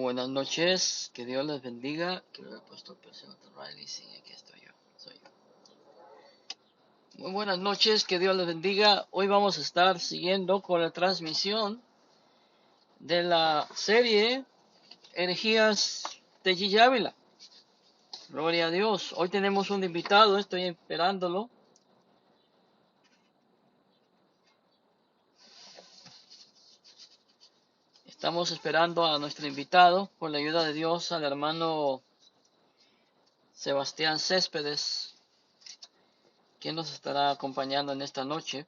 Buenas noches, que Dios les bendiga. Quiero ver Pastor Perseo Riley, sí, aquí estoy yo, soy yo. Muy buenas noches, que Dios les bendiga. Hoy vamos a estar siguiendo con la transmisión de la serie Herejías de Gigi Ávila. Gloria a Dios. Hoy tenemos un invitado, estoy esperándolo. Estamos esperando a nuestro invitado, con la ayuda de Dios, al hermano Sebastián Céspedes, quien nos estará acompañando en esta noche.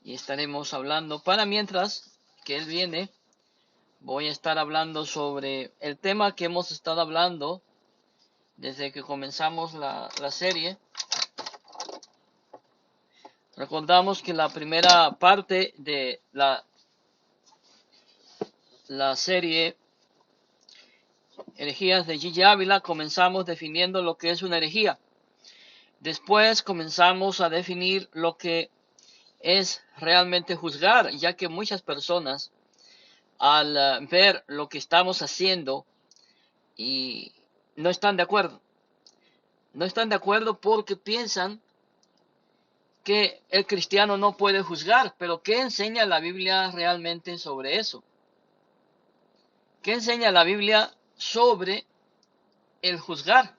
Y estaremos hablando, para mientras que él viene, voy a estar hablando sobre el tema que hemos estado hablando desde que comenzamos la serie. Recordamos que la primera parte de la serie Herejías de Gigi Ávila comenzamos definiendo lo que es una herejía. Después comenzamos a definir lo que es realmente juzgar, ya que muchas personas al ver lo que estamos haciendo y no están de acuerdo. No están de acuerdo porque piensan que el cristiano no puede juzgar. Pero ¿qué enseña la Biblia realmente sobre eso? ¿Qué enseña la Biblia sobre el juzgar?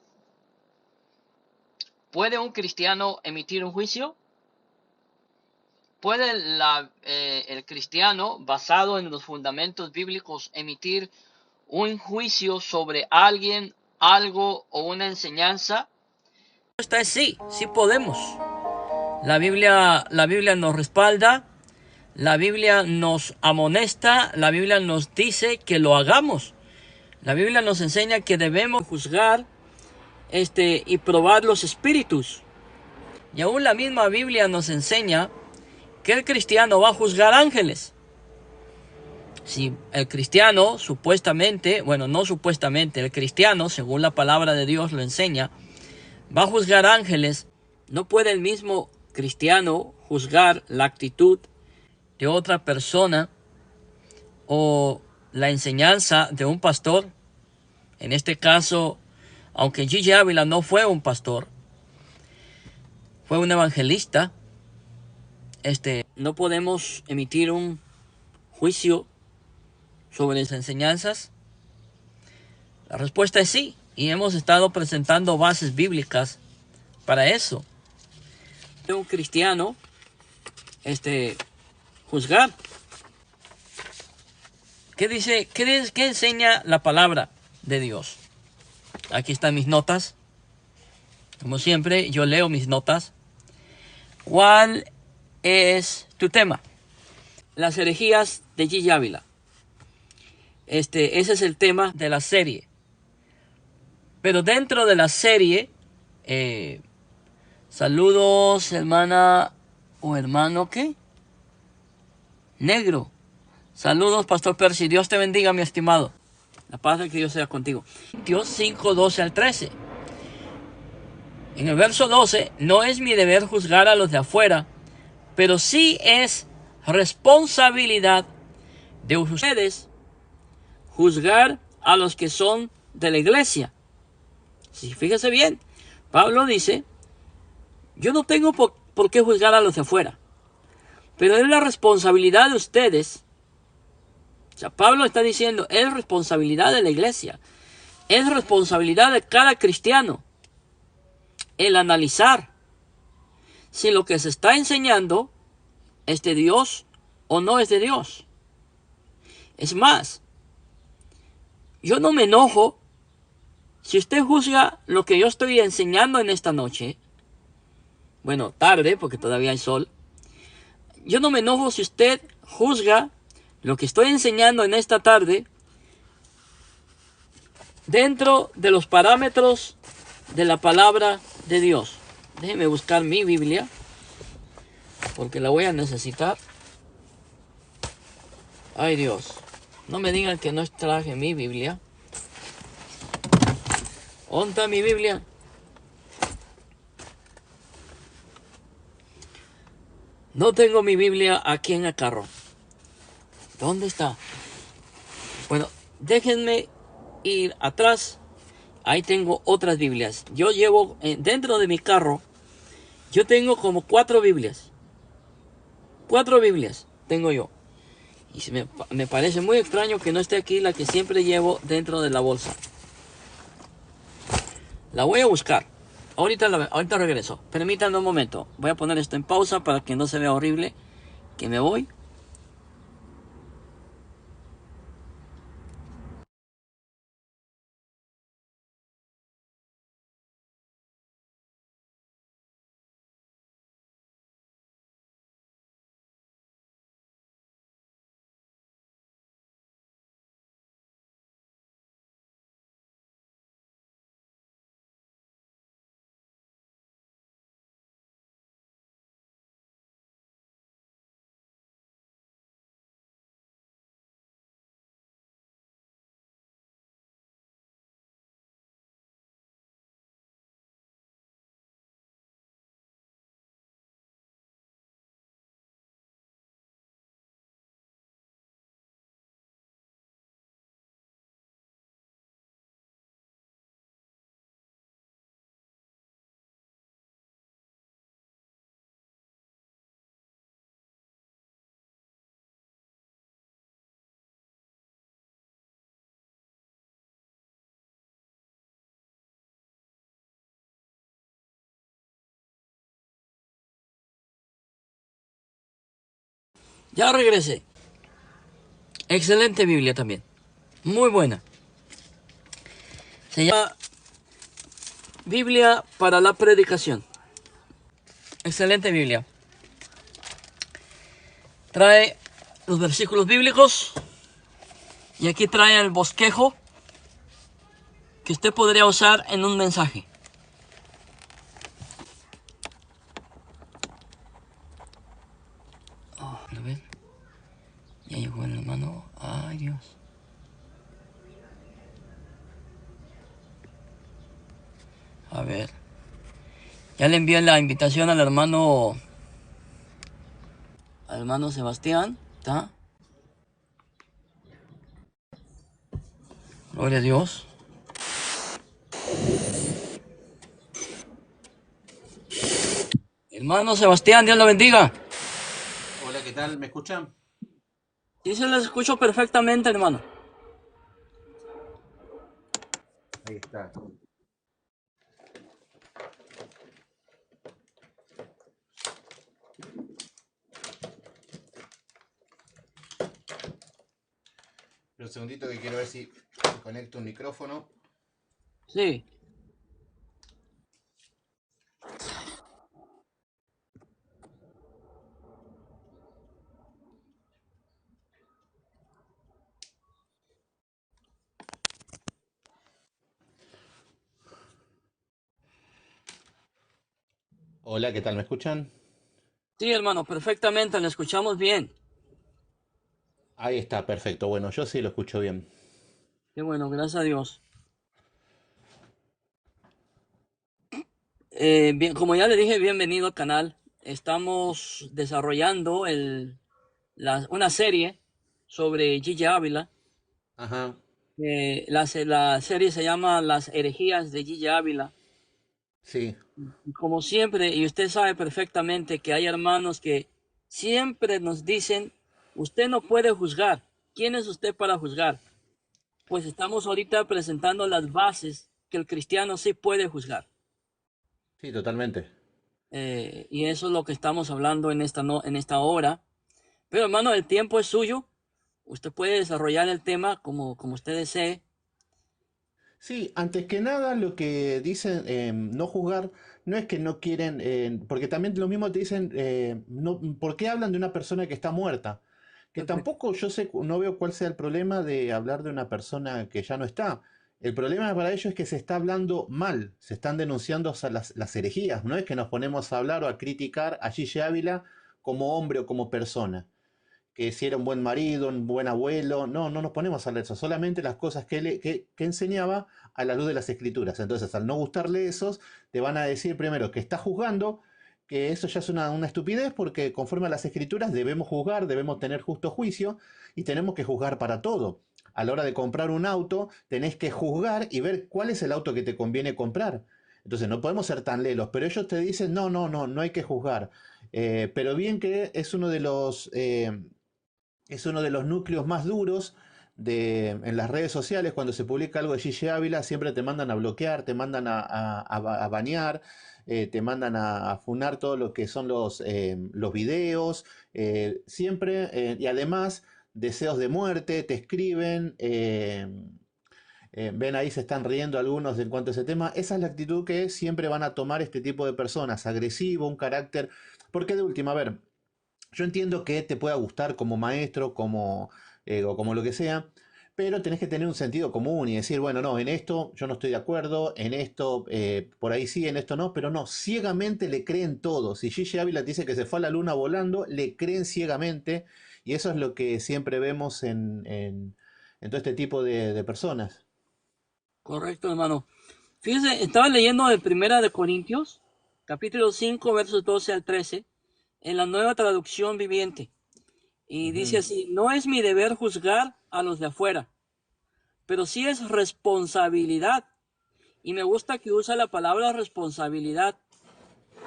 ¿Puede un cristiano emitir un juicio? ¿Puede el cristiano, basado en los fundamentos bíblicos, emitir un juicio sobre alguien, algo o una enseñanza? La respuesta es sí, sí podemos. La Biblia nos respalda, la Biblia nos amonesta, la Biblia nos dice que lo hagamos. La Biblia nos enseña que debemos juzgar y probar los espíritus. Y aún la misma Biblia nos enseña que el cristiano va a juzgar ángeles. Si el cristiano supuestamente, bueno, no supuestamente, el cristiano, según la palabra de Dios lo enseña, va a juzgar ángeles, ¿no puede el mismo cristiano juzgar la actitud de otra persona o la enseñanza de un pastor? En este caso, aunque Gigi Ávila no fue un pastor, fue un evangelista, no podemos emitir un juicio sobre las enseñanzas. La respuesta es sí, y hemos estado presentando bases bíblicas para eso. Un cristiano juzgar. ¿Qué dice? ¿Qué enseña la palabra de Dios? Aquí están mis notas. Como siempre, yo leo mis notas. ¿Cuál es tu tema? Las herejías de Gigi Ávila. Ese es el tema de la serie. Pero dentro de la serie, saludos, hermana o hermano, ¿qué? Negro. Saludos, Pastor Percy. Dios te bendiga, mi estimado. La paz de que Dios sea contigo. Dios 5, 12 al 13. En el verso 12, no es mi deber juzgar a los de afuera, pero sí es responsabilidad de ustedes juzgar a los que son de la iglesia. Sí, fíjese bien, Pablo dice, yo no tengo por qué juzgar a los de afuera, pero es la responsabilidad de ustedes. O sea, Pablo está diciendo, es responsabilidad de la iglesia, es responsabilidad de cada cristiano el analizar si lo que se está enseñando es de Dios o no es de Dios. Es más, yo no me enojo si usted juzga lo que yo estoy enseñando en esta noche. Bueno, tarde, porque todavía hay sol. Yo no me enojo si usted juzga lo que estoy enseñando en esta tarde dentro de los parámetros de la palabra de Dios. Déjeme buscar mi Biblia, porque la voy a necesitar. Ay, Dios, no me digan que no traje mi Biblia. ¿Dónde está mi Biblia? No tengo mi Biblia aquí en el carro. ¿Dónde está? Bueno, déjenme ir atrás. Ahí tengo otras Biblias. Yo llevo dentro de mi carro, yo tengo como 4 Biblias. 4 Biblias tengo yo. Y me parece muy extraño que no esté aquí la que siempre llevo dentro de la bolsa. La voy a buscar. Ahorita regreso. Permítanme un momento. Voy a poner esto en pausa para que no se vea horrible. Que me voy. Ya regresé. Excelente Biblia también. Muy buena. Se llama Biblia para la predicación. Excelente Biblia. Trae los versículos bíblicos. Y aquí trae el bosquejo que usted podría usar en un mensaje. Oh, a ver. Ya llegó el hermano. Ay, Dios. A ver. Ya le envié la invitación al hermano Sebastián. ¿Está? Gloria a Dios. Hermano Sebastián, Dios lo bendiga. Hola, ¿qué tal? ¿Me escuchan? Sí, se les escucho perfectamente, hermano. Ahí está. Un segundito que quiero ver si conecto un micrófono. Sí. Hola, ¿qué tal? ¿Me escuchan? Sí, hermano, perfectamente, le escuchamos bien. Ahí está, perfecto. Bueno, yo sí lo escucho bien. Qué bueno, gracias a Dios. Bien, como ya le dije, bienvenido al canal. Estamos desarrollando una serie sobre Gigi Ávila. Ajá, La serie se llama Las herejías de Gigi Ávila. sí, Y como siempre, y usted sabe perfectamente que hay hermanos que siempre nos dicen, usted no puede juzgar. ¿Quién es usted para juzgar? Pues estamos ahorita presentando las bases que el cristiano sí puede juzgar. sí, totalmente. Y eso es lo que estamos hablando en esta, no, en esta hora. Pero hermano, el tiempo es suyo. Usted puede desarrollar el tema como usted desee. Sí, antes que nada lo que dicen no juzgar no es que no quieren, porque también lo mismo te dicen, no, ¿por qué hablan de una persona que está muerta? Que Perfecto. tampoco yo sé, no veo cuál sea el problema de hablar de una persona que ya no está. El problema para ellos es que se está hablando mal, se están denunciando las herejías, no es que nos ponemos a hablar o a criticar a Gigi Ávila como hombre o como persona que si era un buen marido, un buen abuelo. No, no nos ponemos a hablar de eso, solamente las cosas que enseñaba a la luz de las escrituras. Entonces, al no gustarle esos, te van a decir primero que está juzgando, que eso ya es una estupidez, porque conforme a las escrituras debemos juzgar, debemos tener justo juicio y tenemos que juzgar para todo. a la hora de comprar un auto, tenés que juzgar y ver cuál es el auto que te conviene comprar. Entonces no podemos ser tan lelos, pero ellos te dicen, no, no, no, no hay que juzgar. Pero bien que es uno de los núcleos más duros en las redes sociales. Cuando se publica algo de Gigi Ávila, siempre te mandan a bloquear, te mandan a banear, te mandan a funar todo lo que son los videos, siempre, y además deseos de muerte, te escriben. Ven ahí, se están riendo algunos en cuanto a ese tema. Esa es la actitud que siempre van a tomar este tipo de personas, agresivo, un carácter. Porque de última, a ver, yo entiendo que te pueda gustar como maestro, o como lo que sea, pero tenés que tener un sentido común y decir, bueno, no, en esto yo no estoy de acuerdo, en esto por ahí sí, en esto no, pero no, ciegamente le creen todo. Si Gigi Ávila te dice que se fue a la luna volando, le creen ciegamente y eso es lo que siempre vemos en todo este tipo de personas. Correcto, hermano. Fíjese, estaba leyendo de Primera de Corintios, capítulo 5, versos 12 al 13, en la Nueva Traducción Viviente. Y dice Ujú. así: no es mi deber juzgar a los de afuera, pero sí es responsabilidad. Y me gusta que usa la palabra responsabilidad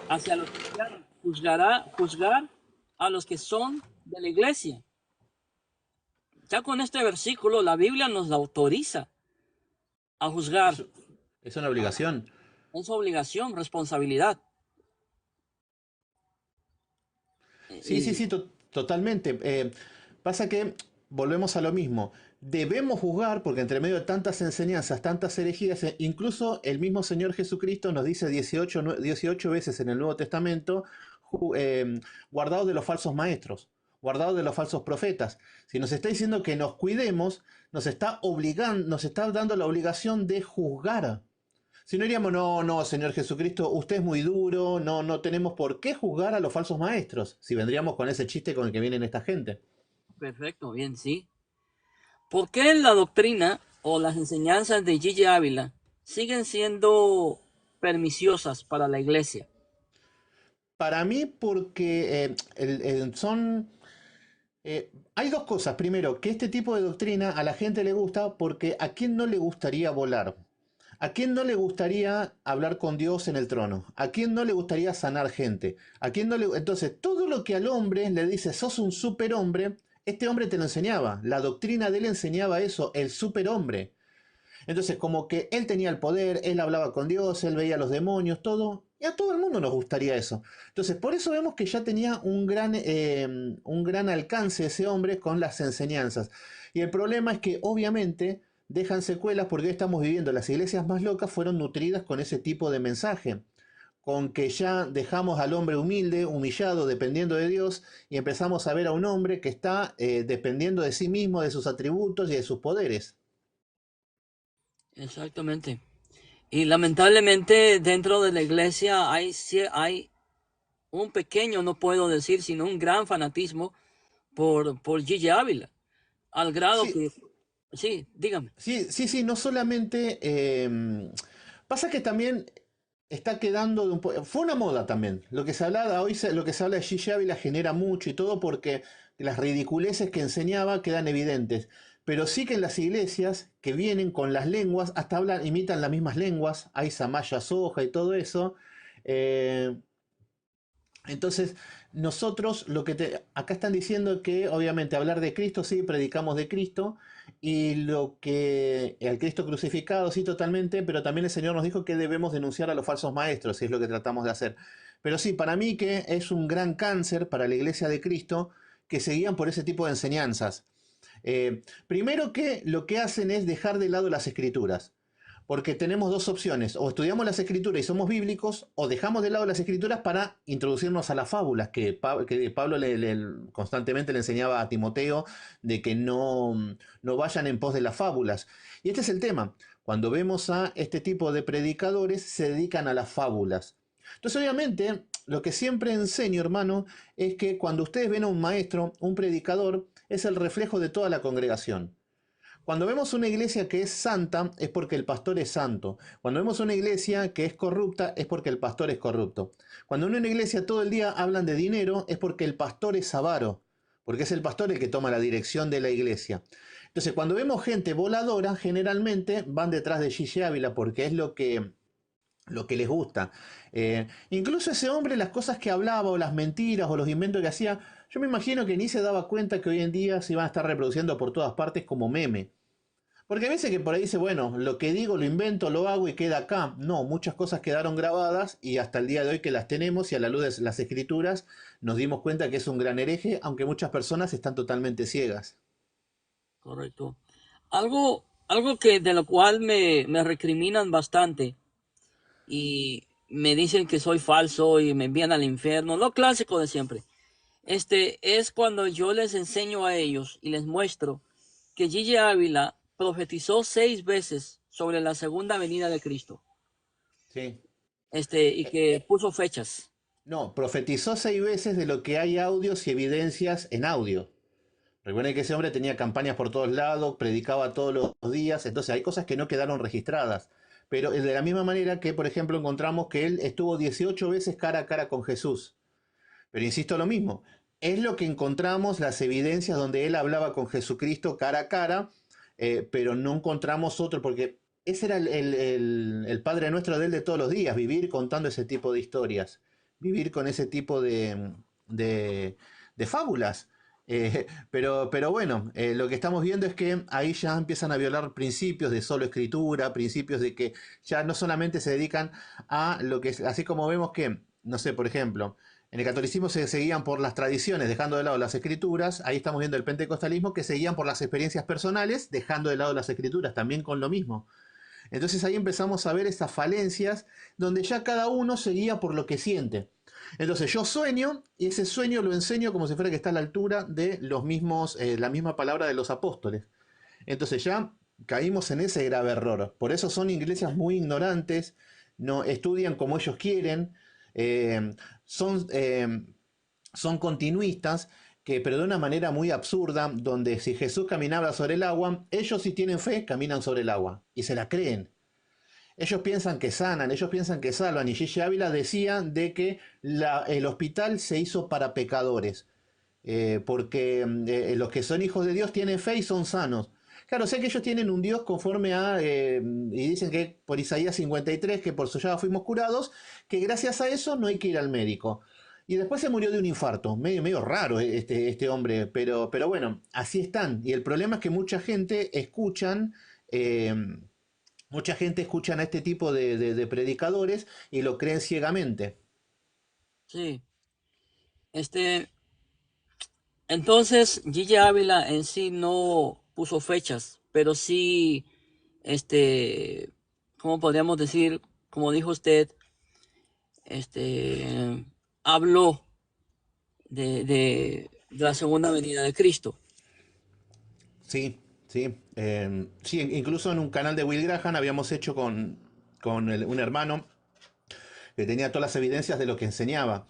hacia los cristianos. Juzgar a los que son de la iglesia. Ya con este versículo, la Biblia nos autoriza a juzgar. Es, es una obligación. Es obligación, responsabilidad. Sí, sí, Y sí, totalmente. Pasa que volvemos a lo mismo. Debemos juzgar porque entre medio de tantas enseñanzas, tantas herejías, incluso el mismo Señor Jesucristo nos dice 18 veces en el Nuevo Testamento, guardados de los falsos maestros, guardados de los falsos profetas. Si nos está diciendo que nos cuidemos, nos está obligando, nos está dando la obligación de juzgar. Si no diríamos, no, no, Señor Jesucristo, usted es muy duro, no, no tenemos por qué juzgar a los falsos maestros, si vendríamos con ese chiste con el que vienen esta gente. perfecto, bien, sí. ¿Por qué la doctrina o las enseñanzas de Gigi Ávila siguen siendo perniciosas para la iglesia? Para mí, porque hay dos cosas. Primero, que este tipo de doctrina a la gente le gusta porque ¿a quién no le gustaría volar? ¿A quién no le gustaría hablar con Dios en el trono? ¿A quién no le gustaría sanar gente? ¿A quién no le... Entonces, todo lo que al hombre le dice, sos un superhombre, este hombre te lo enseñaba. La doctrina de él enseñaba eso, el superhombre. Entonces, como que él tenía el poder, él hablaba con Dios, él veía a los demonios, todo, y a todo el mundo nos gustaría eso. Entonces, por eso vemos que ya tenía un gran alcance ese hombre con las enseñanzas. Y el problema es que obviamente dejan secuelas porque hoy estamos viviendo, las iglesias más locas fueron nutridas con ese tipo de mensaje, con que ya dejamos al hombre humilde, humillado, dependiendo de Dios, y empezamos a ver a un hombre que está dependiendo de sí mismo, de sus atributos y de sus poderes. Exactamente. Y lamentablemente dentro de la iglesia hay un pequeño, no puedo decir, sino un gran fanatismo por Gigi Ávila, al grado Sí, que, sí, dígame. sí, sí, sí, no solamente... pasa que también está quedando fue una moda también. Lo que se habla hoy, lo que se habla de Gigi Ávila genera mucho y todo porque las ridiculeces que enseñaba quedan evidentes. Pero sí que en las iglesias que vienen con las lenguas, hasta hablan, imitan las mismas lenguas, hay Samaya Soja y todo eso. eh, entonces, nosotros acá están diciendo que obviamente hablar de Cristo, sí, predicamos de Cristo, y lo que al Cristo crucificado, sí, totalmente, pero también el Señor nos dijo que debemos denunciar a los falsos maestros, y es lo que tratamos de hacer. Pero sí, para mí que es un gran cáncer para la iglesia de Cristo que se guían por ese tipo de enseñanzas. Primero que lo que hacen es dejar de lado las escrituras. Porque tenemos dos opciones, o estudiamos las escrituras y somos bíblicos, o dejamos de lado las escrituras para introducirnos a las fábulas, que Pablo constantemente le enseñaba a Timoteo de que no vayan en pos de las fábulas. Y este es el tema, cuando vemos a este tipo de predicadores se dedican a las fábulas. Entonces obviamente lo que siempre enseño, hermano, es que cuando ustedes ven a un maestro, un predicador, es el reflejo de toda la congregación. Cuando vemos una iglesia que es santa es porque el pastor es santo. Cuando vemos una iglesia que es corrupta es porque el pastor es corrupto. Cuando en una iglesia todo el día hablan de dinero es porque el pastor es avaro, porque es el pastor el que toma la dirección de la iglesia. Entonces, cuando vemos gente voladora, generalmente van detrás de Gigi Ávila porque es lo que les gusta. Incluso ese hombre, las cosas que hablaba, o las mentiras, o los inventos que hacía, yo me imagino que ni se daba cuenta que hoy en día se iban a estar reproduciendo por todas partes como meme. Porque a veces que por ahí dice, bueno, lo que digo lo invento, lo hago y queda acá. No, muchas cosas quedaron grabadas y hasta el día de hoy que las tenemos y a la luz de las escrituras nos dimos cuenta que es un gran hereje, aunque muchas personas están totalmente ciegas. Correcto. Algo que de lo cual me recriminan bastante y me dicen que soy falso y me envían al infierno, lo clásico de siempre. Es cuando yo les enseño a ellos y les muestro que Gigi Ávila profetizó 6 veces sobre la segunda venida de Cristo. Sí. Y que puso fechas. No, profetizó 6 veces de lo que hay audios y evidencias en audio. Recuerden que ese hombre tenía campañas por todos lados, predicaba todos los días, entonces hay cosas que no quedaron registradas. Pero de la misma manera que, por ejemplo, encontramos que él estuvo 18 veces cara a cara con Jesús. Pero insisto lo mismo, es lo que encontramos, las evidencias donde él hablaba con Jesucristo cara a cara, pero no encontramos otro, porque ese era el Padre Nuestro de él de todos los días, vivir contando ese tipo de historias, vivir con ese tipo de fábulas. Pero bueno, lo que estamos viendo es que ahí ya empiezan a violar principios de solo escritura, principios de que ya no solamente se dedican a lo que es, así como vemos que, no sé, por ejemplo, en el catolicismo se seguían por las tradiciones, dejando de lado las escrituras. Ahí estamos viendo el pentecostalismo que seguían por las experiencias personales, dejando de lado las escrituras, también con lo mismo. Entonces ahí empezamos a ver esas falencias donde ya cada uno seguía por lo que siente. Entonces yo sueño y ese sueño lo enseño como si fuera que está a la altura de los mismos, la misma palabra de los apóstoles. Entonces ya caímos en ese grave error. Por eso son iglesias muy ignorantes, no estudian como ellos quieren, eh, son, eh, son continuistas, pero de una manera muy absurda, donde si Jesús caminaba sobre el agua, ellos si tienen fe, caminan sobre el agua y se la creen. Ellos piensan que sanan, ellos piensan que salvan. Y Gigi Ávila decía de que el hospital se hizo para pecadores, porque los que son hijos de Dios tienen fe y son sanos. Claro, sé que ellos tienen un Dios conforme y dicen que por Isaías 53, que por su llaga fuimos curados, que gracias a eso no hay que ir al médico. Y después se murió de un infarto, medio raro este hombre, pero bueno, así están. Y el problema es que eh, mucha gente escuchan a este tipo de predicadores y lo creen ciegamente. Sí. Este, entonces Gigi Ávila en sí no puso fechas, pero sí, este, ¿cómo podríamos decir? Como dijo usted, habló de la segunda venida de Cristo. Sí, sí. Sí, incluso en un canal de Will Graham habíamos hecho con un hermano que tenía todas las evidencias de lo que enseñaba.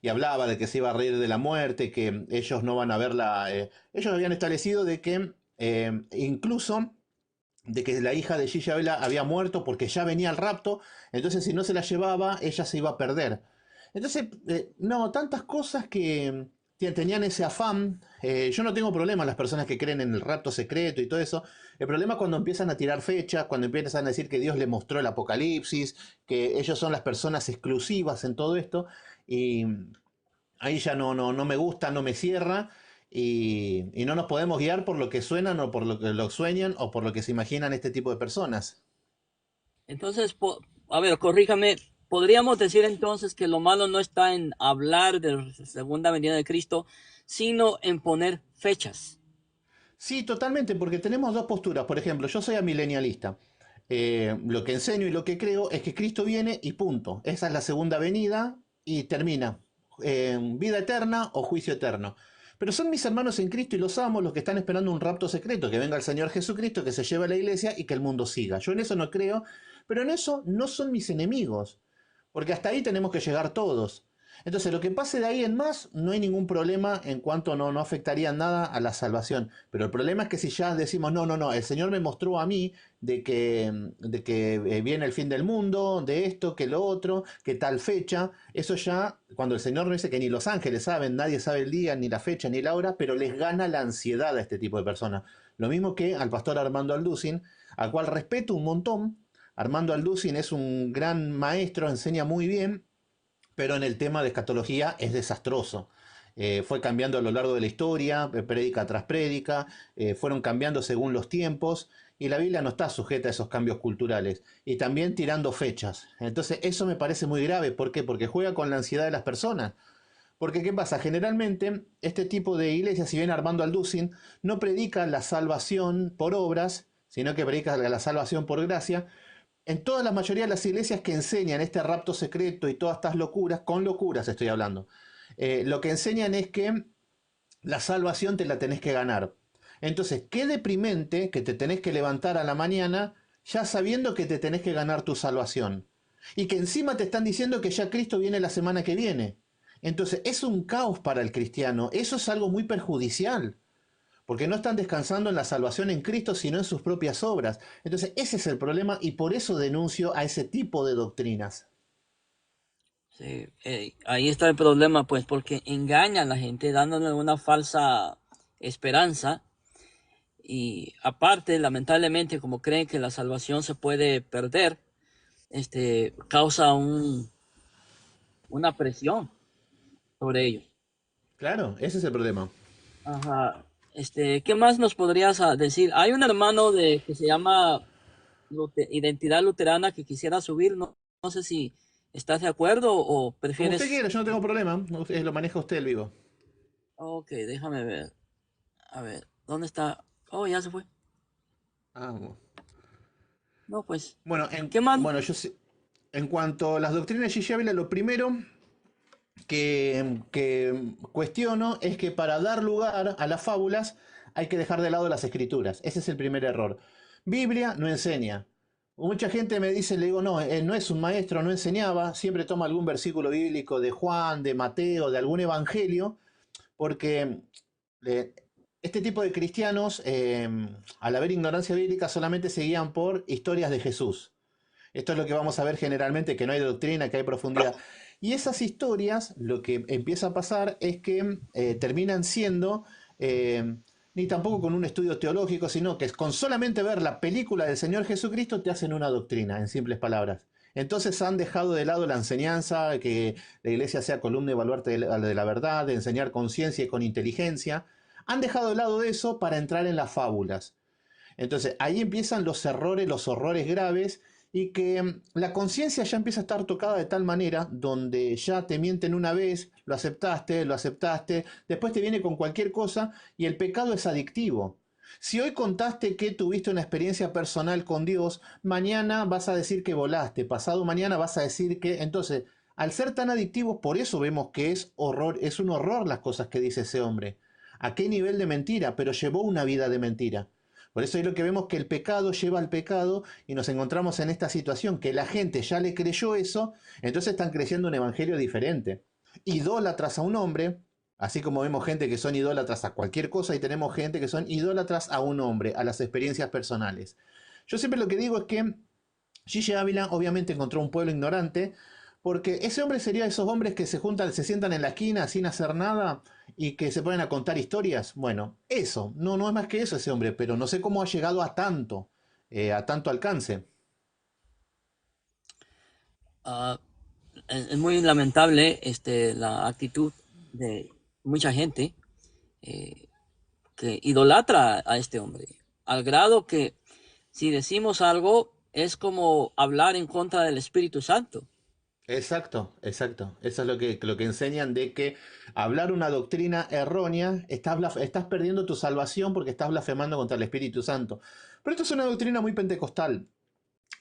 Y hablaba de que se iba a reír de la muerte, que ellos no van a verla. Ellos habían establecido de que incluso de que la hija de Gigi Ávila había muerto porque ya venía el rapto, entonces si no se la llevaba, ella se iba a perder. Entonces, no, tantas cosas que tenían ese afán. Yo no tengo problema las personas que creen en el rapto secreto y todo eso. El problema es cuando empiezan a tirar fechas, cuando empiezan a decir que Dios le mostró el Apocalipsis, que ellos son las personas exclusivas en todo esto. Y ahí ya no me gusta, no me cierra. Y no nos podemos guiar por lo que suenan o por lo que lo sueñan o por lo que se imaginan este tipo de personas. Entonces, a ver, corríjame, podríamos decir entonces que lo malo no está en hablar de la segunda venida de Cristo, sino en poner fechas. Sí, totalmente, porque tenemos dos posturas. Por ejemplo, yo soy amilenialista. Lo que enseño y lo que creo es que Cristo viene y punto. Esa es la segunda venida y termina. Vida eterna o juicio eterno. Pero son mis hermanos en Cristo y los amo los que están esperando un rapto secreto, que venga el Señor Jesucristo, que se lleve a la iglesia y que el mundo siga. Yo en eso no creo, pero en eso no son mis enemigos, porque hasta ahí tenemos que llegar todos. Entonces, lo que pase de ahí en más, no hay ningún problema en cuanto no afectaría nada a la salvación. Pero el problema es que si ya decimos, no, el Señor me mostró a mí de que viene el fin del mundo, de esto, que lo otro, que tal fecha, eso ya, cuando el Señor nos dice que ni los ángeles saben, nadie sabe el día, ni la fecha, ni la hora, pero les gana la ansiedad a este tipo de personas. Lo mismo que al pastor Armando Alducin, al cual respeto un montón. Armando Alducin es un gran maestro, enseña muy bien, pero en el tema de escatología es desastroso. Fue cambiando a lo largo de la historia, prédica tras prédica, fueron cambiando según los tiempos, y la Biblia no está sujeta a esos cambios culturales, y también tirando fechas. Entonces eso me parece muy grave. ¿Por qué? Porque juega con la ansiedad de las personas. Porque ¿qué pasa? Generalmente este tipo de iglesias, si bien Armando Alducin, no predica la salvación por obras, sino que predica la salvación por gracia. En toda la mayoría de las iglesias que enseñan este rapto secreto y todas estas locuras, con locuras estoy hablando, lo que enseñan es que la salvación te la tenés que ganar. Entonces, qué deprimente que te tenés que levantar a la mañana ya sabiendo que te tenés que ganar tu salvación. Y que encima te están diciendo que ya Cristo viene la semana que viene. Entonces, es un caos para el cristiano. Eso es algo muy perjudicial. Porque no están descansando en la salvación en Cristo, sino en sus propias obras. Entonces, ese es el problema y por eso denuncio a ese tipo de doctrinas. Sí, ahí está el problema, pues, porque engañan a la gente dándole una falsa esperanza y aparte, lamentablemente, como creen que la salvación se puede perder, causa una presión sobre ellos. Claro, ese es el problema. Ajá. ¿Qué más nos podrías decir? Hay un hermano que se llama Identidad Luterana que quisiera subir, no, no sé si estás de acuerdo o Como usted prefieres. quiera, yo no tengo problema. Lo maneja usted el vivo. Ok, déjame ver. A ver, ¿dónde está? Oh, ya se fue. Ah, bueno. No, pues, Bueno, ¿qué más? bueno, en cuanto a las doctrinas de Gigi Ávila, lo primero que cuestiono es que para dar lugar a las fábulas hay que dejar de lado las escrituras. Ese es el primer error. Biblia no enseña. Mucha gente me dice, le digo, no, él no es un maestro, no enseñaba, siempre toma algún versículo bíblico de Juan, de Mateo, de algún evangelio, porque eh, este tipo de cristianos, al haber ignorancia bíblica, solamente se guían por historias de Jesús. Esto es lo que vamos a ver generalmente, que no hay doctrina, que hay profundidad. Y esas historias, lo que empieza a pasar es que terminan siendo, eh, ni tampoco con un estudio teológico, sino que con solamente ver la película del Señor Jesucristo te hacen una doctrina, en simples palabras. Entonces han dejado de lado la enseñanza, que la iglesia sea columna y baluarte de la verdad, de enseñar con ciencia y con inteligencia. Han dejado de lado eso para entrar en las fábulas. Entonces ahí empiezan los errores, los horrores graves y que la conciencia ya empieza a estar tocada de tal manera donde ya te mienten una vez, lo aceptaste, después te viene con cualquier cosa y el pecado es adictivo. Si hoy contaste que tuviste una experiencia personal con Dios, mañana vas a decir que volaste, pasado mañana vas a decir que... Entonces, al ser tan adictivos, por eso vemos que es horror, es un horror las cosas que dice ese hombre. ¿A qué nivel de mentira? Pero llevó una vida de mentira. Por eso es lo que vemos que el pecado lleva al pecado y nos encontramos en esta situación que la gente ya le creyó eso, entonces están creyendo un evangelio diferente. Idólatras a un hombre, así como vemos gente que son idólatras a cualquier cosa y tenemos gente que son idólatras a un hombre, a las experiencias personales. Yo siempre lo que digo es que Gigi Ávila obviamente encontró un pueblo ignorante, porque ese hombre sería esos hombres que se juntan, se sientan en la esquina sin hacer nada y que se ponen a contar historias. Bueno, eso, no, no es más que eso ese hombre, pero no sé cómo ha llegado a tanto alcance. Ah, es muy lamentable la actitud de mucha gente eh, que idolatra a este hombre, al grado que si decimos algo es como hablar en contra del Espíritu Santo. Exacto, exacto. Eso es lo que enseñan de que hablar una doctrina errónea, estás perdiendo tu salvación porque estás blasfemando contra el Espíritu Santo. Pero esto es una doctrina muy pentecostal.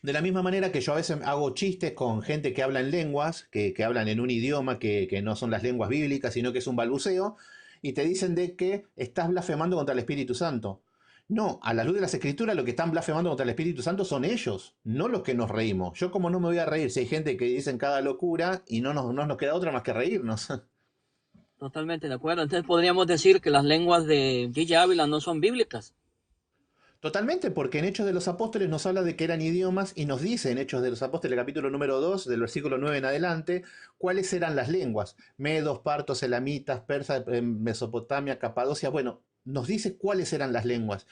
De la misma manera que yo a veces hago chistes con gente que habla en lenguas, que hablan en un idioma que no son las lenguas bíblicas, sino que es un balbuceo, y te dicen de que estás blasfemando contra el Espíritu Santo. No, a la luz de las Escrituras lo que están blasfemando contra el Espíritu Santo son ellos, no los que nos reímos. Yo como no me voy a reír si hay gente que dicen cada locura y no nos queda otra más que reírnos. Totalmente de acuerdo. Entonces podríamos decir que las lenguas de Gigi Ávila no son bíblicas. Totalmente, porque en Hechos de los Apóstoles nos habla de que eran idiomas y nos dice en Hechos de los Apóstoles, capítulo número 2 del versículo 9 en adelante, cuáles eran las lenguas. Medos, partos, elamitas, persas, Mesopotamia, Capadocia. Bueno, nos dice cuáles eran las lenguas.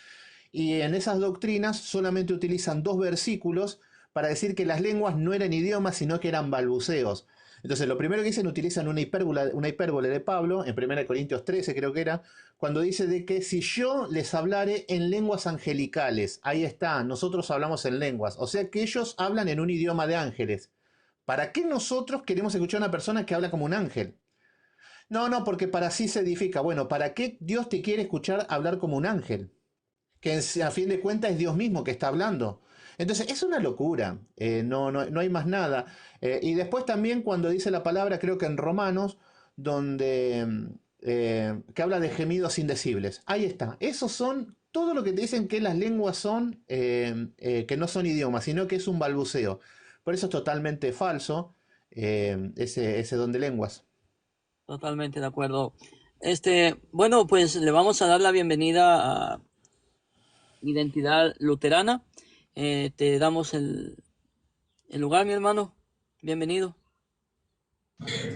y en esas doctrinas solamente utilizan dos versículos para decir que las lenguas no eran idiomas, sino que eran balbuceos. Entonces, lo primero que dicen, utilizan una hipérbole de Pablo, en 1 Corintios 13 creo que era, cuando dice de que si yo les hablare en lenguas angelicales, ahí está, nosotros hablamos en lenguas, o sea que ellos hablan en un idioma de ángeles. ¿Para qué nosotros queremos escuchar a una persona que habla como un ángel? No, no, porque para sí se edifica. Bueno, ¿para qué Dios te quiere escuchar hablar como un ángel? Que a fin de cuentas es Dios mismo que está hablando. Entonces, es una locura, no hay más nada. Y después también cuando dice la palabra, creo que en Romanos, donde que habla de gemidos indecibles. Ahí está. Esos son todo lo que te dicen que las lenguas son, que no son idiomas, sino que es un balbuceo. Por eso es totalmente falso ese don de lenguas. Totalmente de acuerdo. Bueno, pues le vamos a dar la bienvenida a Identidad Luterana. Te damos el lugar, mi hermano. Bienvenido.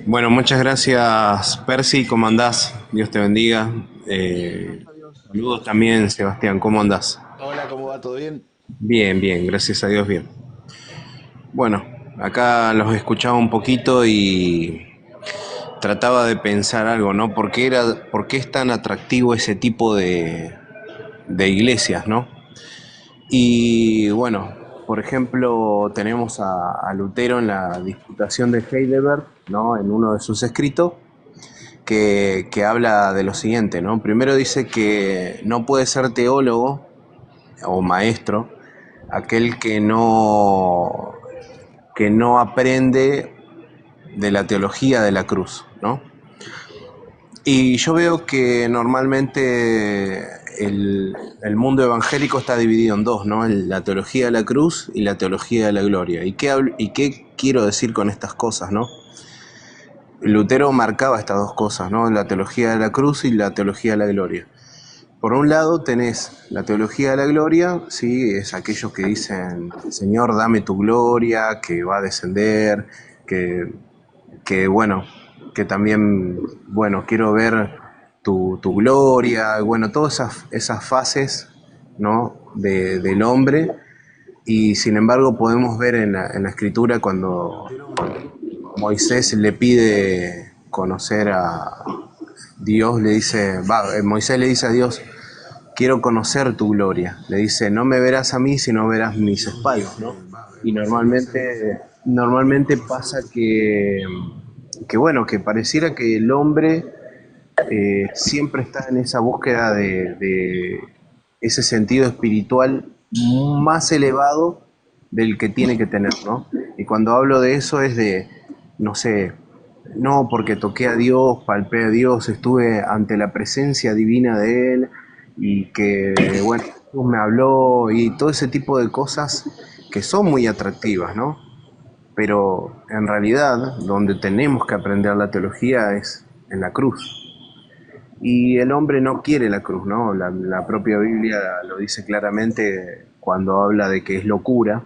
Bueno, muchas gracias, Percy. ¿Cómo andás? Dios te bendiga. Gracias a Dios. Saludos también, Sebastián. ¿Cómo andás? Hola, ¿cómo va? ¿Todo bien? Bien, bien, gracias a Dios, bien. Bueno, acá los escuchaba un poquito y trataba de pensar algo, ¿no? ¿Por qué es tan atractivo ese tipo de iglesias, ¿no? Y bueno, por ejemplo, tenemos a Lutero en la Disputación de Heidelberg, ¿no? En uno de sus escritos, que habla de lo siguiente, ¿no? Primero dice que no puede ser teólogo o maestro aquel que no aprende de la teología de la cruz, ¿no? Y yo veo que normalmente el mundo evangélico está dividido en dos, ¿no? La teología de la cruz y la teología de la gloria. ¿Y qué quiero decir con estas cosas, no? Lutero marcaba estas dos cosas, ¿no? La teología de la cruz y la teología de la gloria. Por un lado tenés la teología de la gloria, sí, es aquellos que dicen, Señor, dame tu gloria, que va a descender, que, que bueno, que también, bueno, quiero ver tu gloria, bueno, todas esas fases, ¿no? Del hombre, y sin embargo podemos ver en la escritura cuando Moisés le pide conocer a Dios, Moisés le dice a Dios, quiero conocer tu gloria. Le dice, no me verás a mí, sino verás mis espaldas, ¿no? Y normalmente pasa que bueno, que pareciera que el hombre siempre está en esa búsqueda de ese sentido espiritual más elevado del que tiene que tener, ¿no? Y cuando hablo de eso es de, no sé, no porque toqué a Dios, palpé a Dios, estuve ante la presencia divina de Él y que, bueno, Jesús me habló y todo ese tipo de cosas que son muy atractivas, ¿no? Pero en realidad donde tenemos que aprender la teología es en la cruz. Y el hombre no quiere la cruz, ¿no? La propia Biblia lo dice claramente cuando habla de que es locura,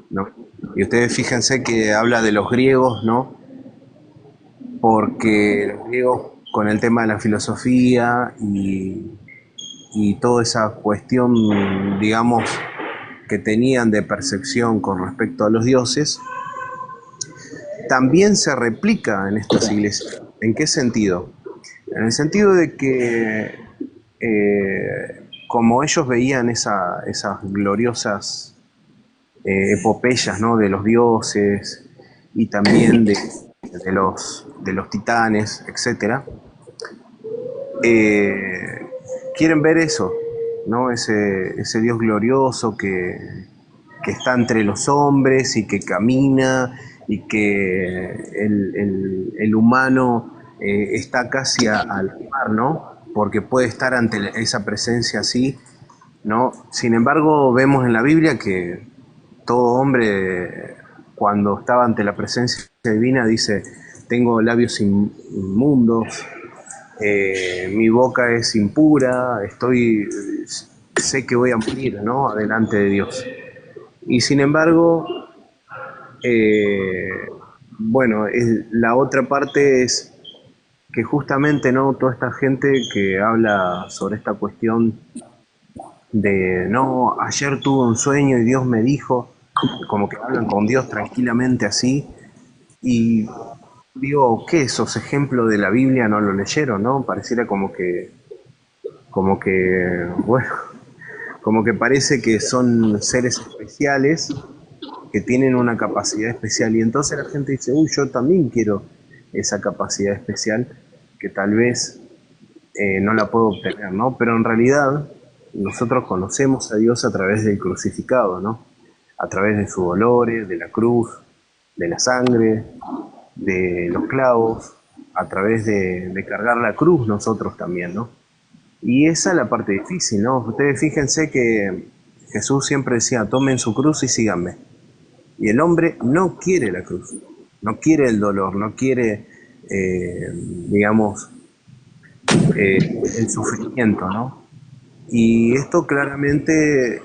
¿no? Y ustedes fíjense que habla de los griegos, ¿no? Porque los griegos con el tema de la filosofía y toda esa cuestión, digamos, que tenían de percepción con respecto a los dioses, también se replica en estas iglesias. ¿En qué sentido? En el sentido de que como ellos veían esas gloriosas epopeyas, ¿no? De los dioses y también de los titanes, etcétera, quieren ver eso, ¿no? Ese Dios glorioso que está entre los hombres y que camina y que el humano está casi al par, ¿no? Porque puede estar ante esa presencia así, ¿no? Sin embargo, vemos en la Biblia que todo hombre, cuando estaba ante la presencia divina, dice, tengo labios inmundos, mi boca es impura, sé que voy a morir, ¿no? Delante de Dios. Y sin embargo, eh, bueno, la otra parte es que justamente, ¿no? Toda esta gente que habla sobre esta cuestión de no, ayer tuve un sueño y Dios me dijo, como que hablan con Dios tranquilamente así, y digo, ¿qué? Esos ejemplos de la Biblia no lo leyeron, ¿no? Pareciera bueno, como que parece que son seres especiales que tienen una capacidad especial y entonces la gente dice, uy, yo también quiero esa capacidad especial que tal vez no la puedo obtener, ¿no? Pero en realidad nosotros conocemos a Dios a través del crucificado, ¿no? A través de sus dolores, de la cruz, de la sangre, de los clavos, a través de cargar la cruz nosotros también, ¿no? Y esa es la parte difícil, ¿no? Ustedes fíjense que Jesús siempre decía, tomen su cruz y síganme. Y el hombre no quiere la cruz, no quiere el dolor, no quiere, digamos, el sufrimiento, ¿no? Y esto claramente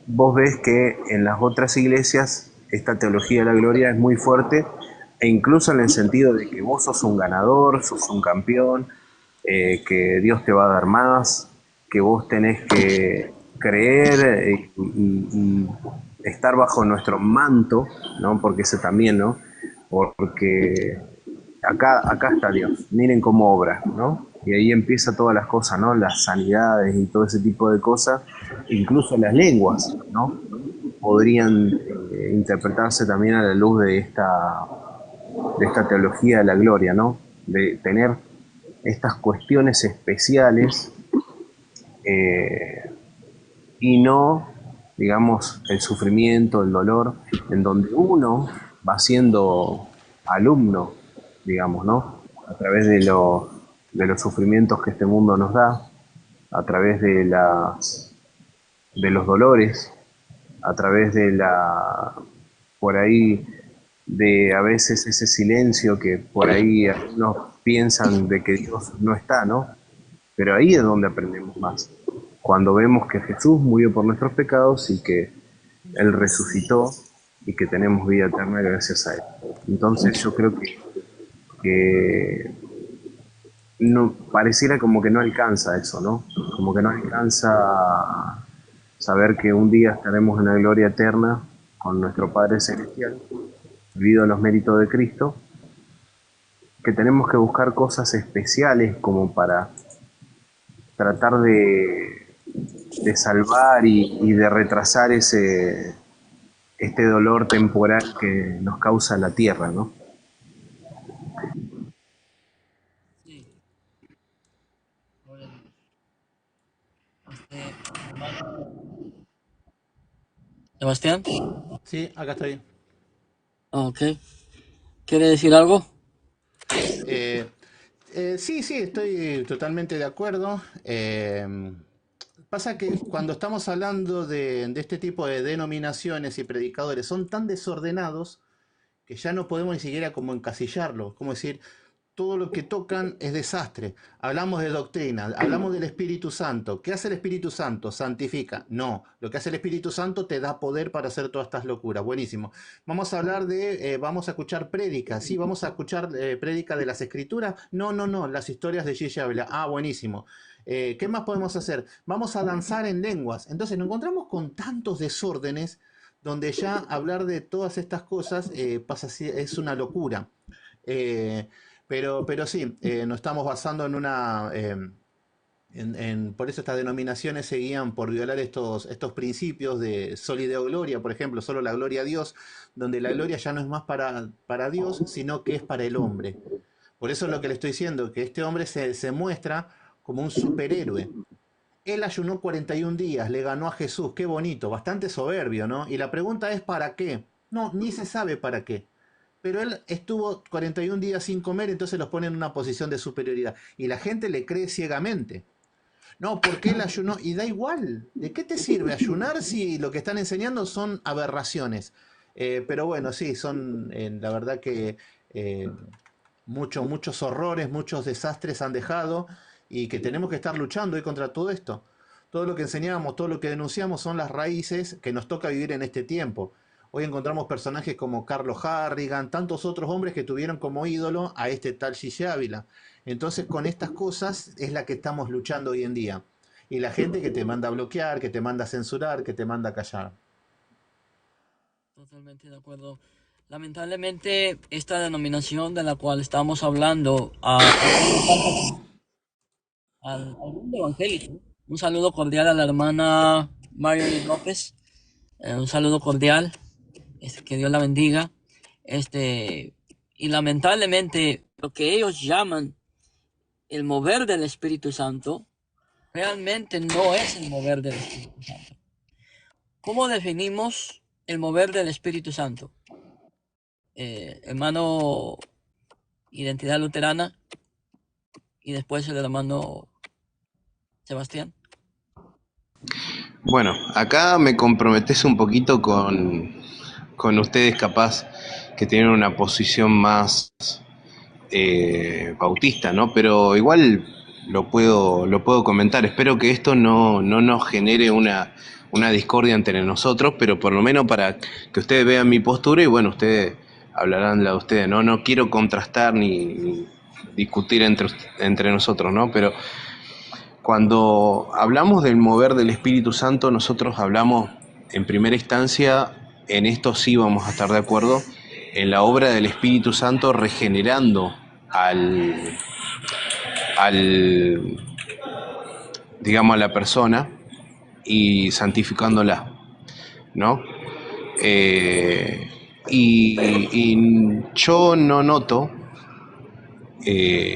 vos ves que en las otras iglesias esta teología de la gloria es muy fuerte e incluso en el sentido de que vos sos un ganador, sos un campeón, que Dios te va a dar más, que vos tenés que creer y estar bajo nuestro manto, ¿no? Porque ese también, ¿no? Porque acá está Dios, miren cómo obra, ¿no? Y ahí empieza todas las cosas, ¿no? Las sanidades y todo ese tipo de cosas, incluso las lenguas, ¿no? Podrían interpretarse también a la luz de esta teología de la gloria, ¿no? De tener estas cuestiones especiales eh, y no, digamos, el sufrimiento, el dolor, en donde uno va siendo alumno, digamos, ¿no? A través de los sufrimientos que este mundo nos da, a través de los dolores, a través de por ahí, de a veces ese silencio que por ahí algunos piensan de que Dios no está, ¿no? Pero ahí es donde aprendemos más. Cuando vemos que Jesús murió por nuestros pecados y que Él resucitó y que tenemos vida eterna gracias a Él. Entonces yo creo que no, pareciera como que no alcanza eso, ¿no? Como que no alcanza saber que un día estaremos en la gloria eterna con nuestro Padre Celestial, debido a los méritos de Cristo, que tenemos que buscar cosas especiales como para tratar de salvar y de retrasar este dolor temporal que nos causa la tierra, ¿no? Sí, gloria a Dios. Hermano Sebastián. Sí, acá estoy. Ok. ¿Quiere decir algo? Eh, sí, sí, estoy totalmente de acuerdo. Pasa que cuando estamos hablando de este tipo de denominaciones y predicadores, son tan desordenados que ya no podemos ni siquiera como encasillarlo, como decir, todo lo que tocan es desastre. Hablamos de doctrina, hablamos del Espíritu Santo. ¿Qué hace el Espíritu Santo? Santifica. No, lo que hace el Espíritu Santo te da poder para hacer todas estas locuras. Buenísimo. Vamos a hablar vamos a escuchar prédicas. Sí, vamos a escuchar prédica de las Escrituras. No, no, no, las historias de Gigi Ávila. Ah, buenísimo. ¿Qué más podemos hacer? Vamos a danzar en lenguas. Entonces nos encontramos con tantos desórdenes donde ya hablar de todas estas cosas es una locura. Eh, pero sí, nos estamos basando en una... por eso estas denominaciones se guían por violar estos principios de solideo gloria, por ejemplo, solo la gloria a Dios, donde la gloria ya no es más para Dios, sino que es para el hombre. Por eso es lo que le estoy diciendo, que este hombre se muestra como un superhéroe. Él ayunó 41 días, le ganó a Jesús, qué bonito, bastante soberbio, ¿no? Y la pregunta es ¿para qué? No, ni se sabe para qué. Pero él estuvo 41 días sin comer, entonces los pone en una posición de superioridad. Y la gente le cree ciegamente. No, porque él ayunó. Y da igual. ¿De qué te sirve ayunar si lo que están enseñando son aberraciones? Pero bueno, sí, son la verdad que eh, muchos horrores, muchos desastres han dejado y que tenemos que estar luchando hoy contra todo esto. Todo lo que enseñamos, todo lo que denunciamos son las raíces que nos toca vivir en este tiempo. Hoy encontramos personajes como Carlos Harrigan, tantos otros hombres que tuvieron como ídolo a este tal Gigi Ávila. Entonces con estas cosas es la que estamos luchando hoy en día. y la gente que te manda a bloquear, que te manda a censurar, que te manda a callar. Totalmente de acuerdo. Lamentablemente, esta denominación de la cual estamos hablando al mundo evangélico. Un saludo cordial a la hermana Marilyn López. Un saludo cordial. Que Dios la bendiga. Y lamentablemente, lo que ellos llaman el mover del Espíritu Santo, realmente no es el mover del Espíritu Santo. ¿Cómo definimos el mover del Espíritu Santo? Hermano, Identidad Luterana, y después el hermano Sebastián. Bueno, acá me comprometes un poquito con ustedes capaz que tienen una posición más bautista, ¿no? Pero igual lo puedo comentar. Espero que esto no nos genere una discordia entre nosotros, pero por lo menos para que ustedes vean mi postura y bueno, ustedes hablarán la de ustedes, ¿no? No quiero contrastar ni discutir entre nosotros, ¿no? Pero cuando hablamos del mover del Espíritu Santo, nosotros hablamos en primera instancia, en esto sí vamos a estar de acuerdo, en la obra del Espíritu Santo regenerando al digamos, a la persona y santificándola, ¿no? Eh, y yo no noto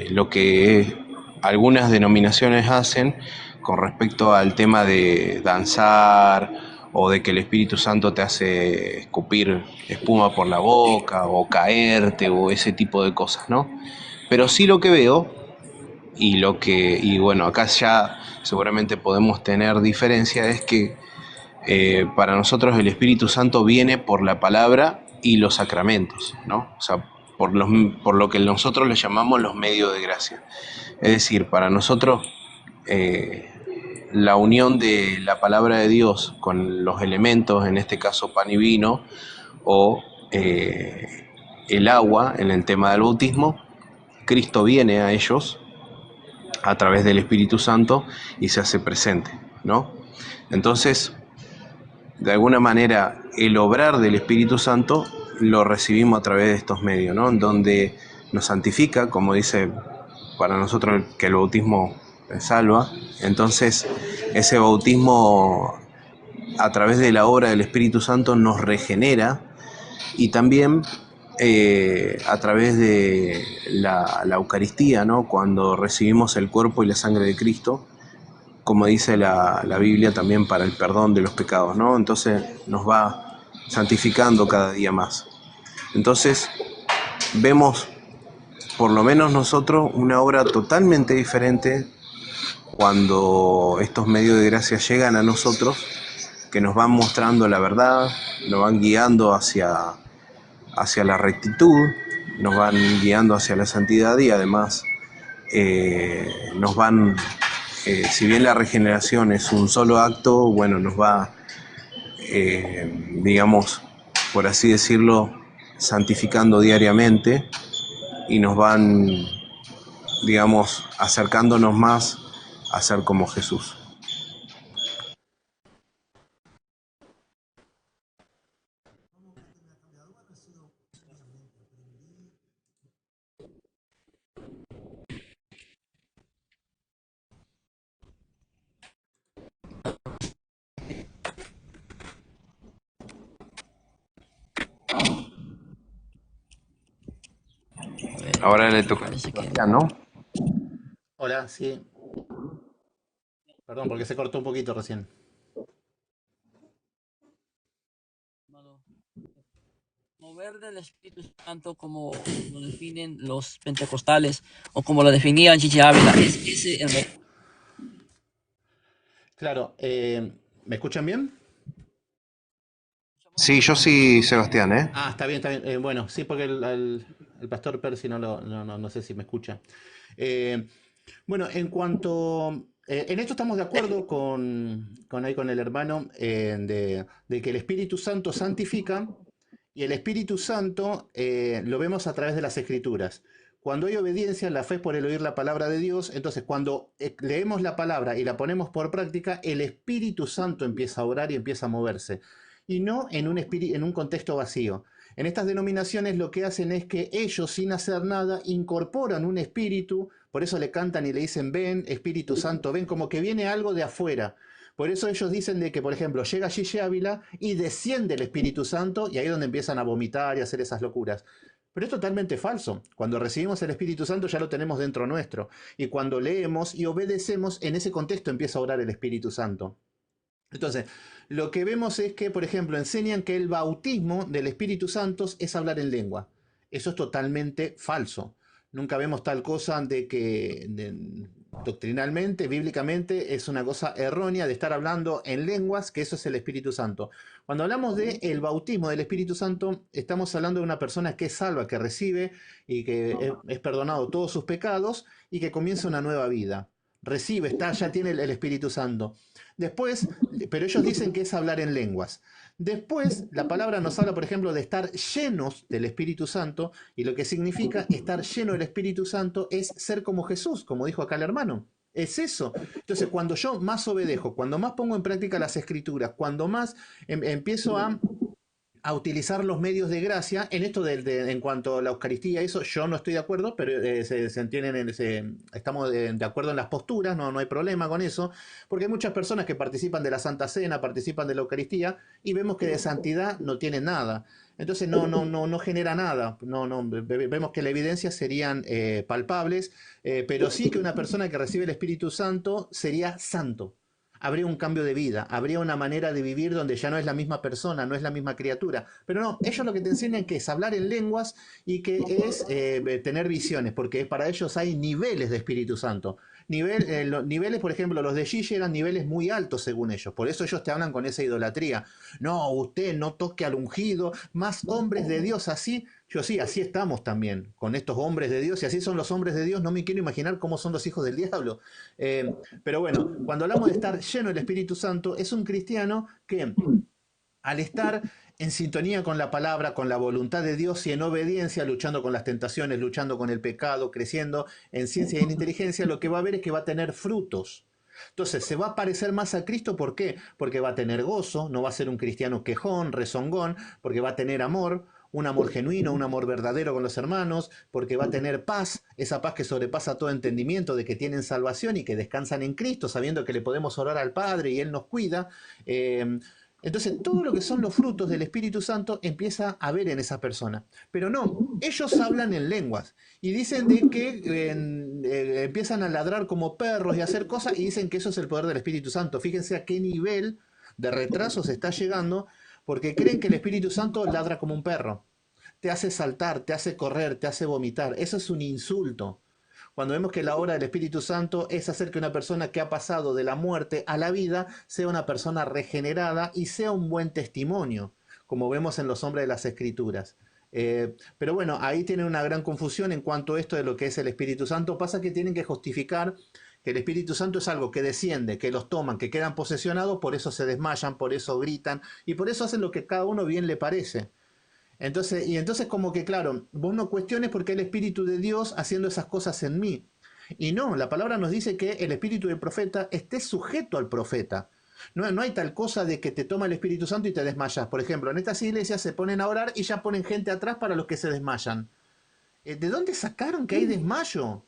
lo que algunas denominaciones hacen con respecto al tema de danzar o de que el Espíritu Santo te hace escupir espuma por la boca o caerte o ese tipo de cosas, ¿no? Pero sí lo que veo y bueno, acá ya seguramente podemos tener diferencia, es que para nosotros el Espíritu Santo viene por la palabra y los sacramentos, ¿no? O sea, por lo que nosotros le llamamos los medios de gracia. Es decir, para nosotros eh, la unión de la palabra de Dios con los elementos, en este caso pan y vino, o el agua en el tema del bautismo, Cristo viene a ellos a través del Espíritu Santo y se hace presente, ¿no? Entonces, de alguna manera, el obrar del Espíritu Santo lo recibimos a través de estos medios, ¿no? En donde nos santifica, como dice para nosotros que el bautismo salva. Entonces, ese bautismo a través de la obra del Espíritu Santo nos regenera y también a través de la Eucaristía, ¿no? Cuando recibimos el cuerpo y la sangre de Cristo, como dice la Biblia, también para el perdón de los pecados, ¿no? Entonces nos va santificando cada día más. Entonces vemos, por lo menos nosotros, una obra totalmente diferente cuando estos medios de gracia llegan a nosotros, que nos van mostrando la verdad, nos van guiando hacia la rectitud, nos van guiando hacia la santidad y además nos van, si bien la regeneración es un solo acto, bueno, nos va, digamos, por así decirlo, santificando diariamente y nos van, digamos, acercándonos más a ser como Jesús. A ver, Ahora le toca a parece que Sebastián, ¿no? Hola, sí. Perdón, porque se cortó un poquito recién. mover del Espíritu Santo como lo definen los pentecostales o como lo definía Chiche Ávila, es ese el Claro, ¿me escuchan bien? Sí, yo sí, Sebastián, ¿eh? Ah, está bien, está bien. Bueno, sí, porque el pastor Percy no sé si me escucha. Eh, bueno, en cuanto... en esto estamos de acuerdo con el hermano de que el Espíritu Santo santifica y el Espíritu Santo lo vemos a través de las Escrituras. Cuando hay obediencia, la fe es por el oír la palabra de Dios. Entonces, cuando leemos la palabra y la ponemos por práctica, el Espíritu Santo empieza a orar y empieza a moverse. Y no en un contexto vacío. En estas denominaciones lo que hacen es que ellos, sin hacer nada, incorporan un espíritu, por eso le cantan y le dicen, ven, Espíritu Santo, ven, como que viene algo de afuera. Por eso ellos dicen de que, por ejemplo, llega Gigi Ávila y desciende el Espíritu Santo y ahí es donde empiezan a vomitar y a hacer esas locuras. Pero es totalmente falso. Cuando recibimos el Espíritu Santo ya lo tenemos dentro nuestro. Y cuando leemos y obedecemos, en ese contexto empieza a orar el Espíritu Santo. Entonces, lo que vemos es que, por ejemplo, enseñan que el bautismo del Espíritu Santo es hablar en lengua. Eso es totalmente falso. Nunca vemos tal cosa de que doctrinalmente, bíblicamente, es una cosa errónea de estar hablando en lenguas, que eso es el Espíritu Santo. Cuando hablamos de el bautismo del Espíritu Santo, estamos hablando de una persona que es salva, que recibe y que es perdonado todos sus pecados y que comienza una nueva vida. Recibe, ya tiene el Espíritu Santo. Después, pero ellos dicen que es hablar en lenguas. Después, la palabra nos habla, por ejemplo, de estar llenos del Espíritu Santo, y lo que significa estar lleno del Espíritu Santo es ser como Jesús, como dijo acá el hermano. Es eso. Entonces, cuando yo más obedezco, cuando más pongo en práctica las escrituras, cuando más empiezo a utilizar los medios de gracia. En esto en cuanto a la Eucaristía, eso yo no estoy de acuerdo, pero se entienden, estamos de acuerdo en las posturas, no hay problema con eso, porque hay muchas personas que participan de la Santa Cena, participan de la Eucaristía, y vemos que de santidad no tienen nada. Entonces no genera nada. Vemos que la evidencia serían palpables, pero sí que una persona que recibe el Espíritu Santo sería santo. Habría un cambio de vida, habría una manera de vivir donde ya no es la misma persona, no es la misma criatura. Pero no, ellos lo que te enseñan que es hablar en lenguas y que es tener visiones, porque para ellos hay niveles de Espíritu Santo. Niveles, por ejemplo, los de Gigi eran niveles muy altos según ellos, por eso ellos te hablan con esa idolatría. No, usted no toque al ungido, más hombres de Dios así. Yo sí, así estamos también, con estos hombres de Dios, y así son los hombres de Dios, no me quiero imaginar cómo son los hijos del diablo. Pero bueno, cuando hablamos de estar lleno del Espíritu Santo, es un cristiano que al estar en sintonía con la palabra, con la voluntad de Dios y en obediencia, luchando con las tentaciones, luchando con el pecado, creciendo en ciencia y en inteligencia, lo que va a ver es que va a tener frutos. Entonces se va a parecer más a Cristo, ¿por qué? Porque va a tener gozo, no va a ser un cristiano quejón, rezongón, porque va a tener amor, un amor genuino, un amor verdadero con los hermanos, porque va a tener paz, esa paz que sobrepasa todo entendimiento de que tienen salvación y que descansan en Cristo, sabiendo que le podemos orar al Padre y Él nos cuida. Entonces, todo lo que son los frutos del Espíritu Santo empieza a ver en esa persona. Pero no, ellos hablan en lenguas y dicen de que empiezan a ladrar como perros y a hacer cosas y dicen que eso es el poder del Espíritu Santo. Fíjense a qué nivel de retraso se está llegando porque creen que el Espíritu Santo ladra como un perro. Te hace saltar, te hace correr, te hace vomitar. Eso es un insulto. Cuando vemos que la obra del Espíritu Santo es hacer que una persona que ha pasado de la muerte a la vida sea una persona regenerada y sea un buen testimonio, como vemos en los hombres de las Escrituras. Pero bueno, ahí tienen una gran confusión en cuanto a esto de lo que es el Espíritu Santo. Pasa que tienen que justificar que el Espíritu Santo es algo que desciende, que los toman, que quedan posesionados, por eso se desmayan, por eso gritan y por eso hacen lo que cada uno bien le parece. Entonces como que claro, vos no cuestiones porque el Espíritu de Dios haciendo esas cosas en mí. Y no, la palabra nos dice que el Espíritu del profeta esté sujeto al profeta. No hay tal cosa de que te toma el Espíritu Santo y te desmayas. Por ejemplo, en estas iglesias se ponen a orar y ya ponen gente atrás para los que se desmayan. ¿De dónde sacaron que hay desmayo?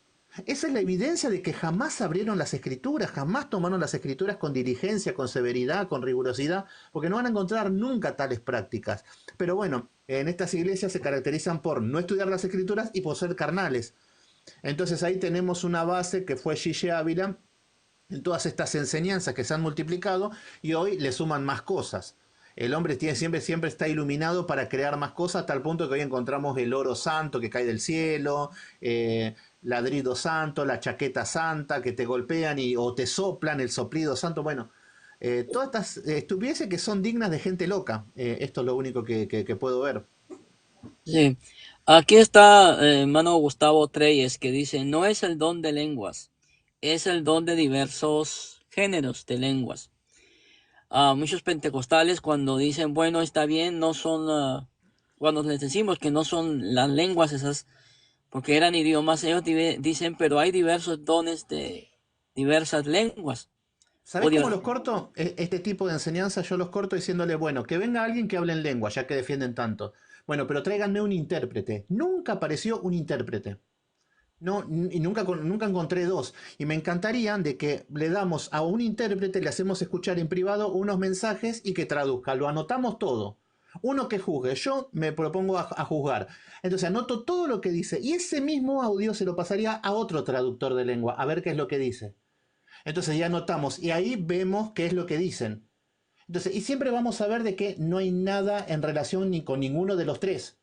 Esa es la evidencia de que jamás abrieron las escrituras, jamás tomaron las escrituras con diligencia, con severidad, con rigurosidad, porque no van a encontrar nunca tales prácticas. Pero bueno, en estas iglesias se caracterizan por no estudiar las escrituras y por ser carnales. Entonces ahí tenemos una base que fue Gigi Ávila en todas estas enseñanzas que se han multiplicado y hoy le suman más cosas. El hombre siempre está iluminado para crear más cosas, a tal punto que hoy encontramos el oro santo que cae del cielo, ladrido santo, la chaqueta santa que te golpean o te soplan, el soplido santo. Bueno, todas estas estupideces que son dignas de gente loca. Esto es lo único que puedo ver. Sí. Aquí está hermano Gustavo Treyes que dice, no es el don de lenguas, es el don de diversos géneros de lenguas. Muchos pentecostales cuando dicen, bueno, está bien, no son, cuando les decimos que no son las lenguas esas porque eran idiomas. Ellos dicen, pero hay diversos dones de diversas lenguas. ¿Sabés O cómo diver- los corto? Este tipo de enseñanza yo los corto diciéndole, bueno, que venga alguien que hable en lengua, ya que defienden tanto. Bueno, pero tráiganme un intérprete. Nunca apareció un intérprete. No, y nunca encontré dos. Y me encantaría de que le damos a un intérprete, le hacemos escuchar en privado unos mensajes y que traduzca. Lo anotamos todo. Uno que juzgue. Yo me propongo a juzgar. Entonces anoto todo lo que dice. Y ese mismo audio se lo pasaría a otro traductor de lengua, a ver qué es lo que dice. Entonces ya anotamos. Y ahí vemos qué es lo que dicen. Entonces, y siempre vamos a ver de que no hay nada en relación ni con ninguno de los tres.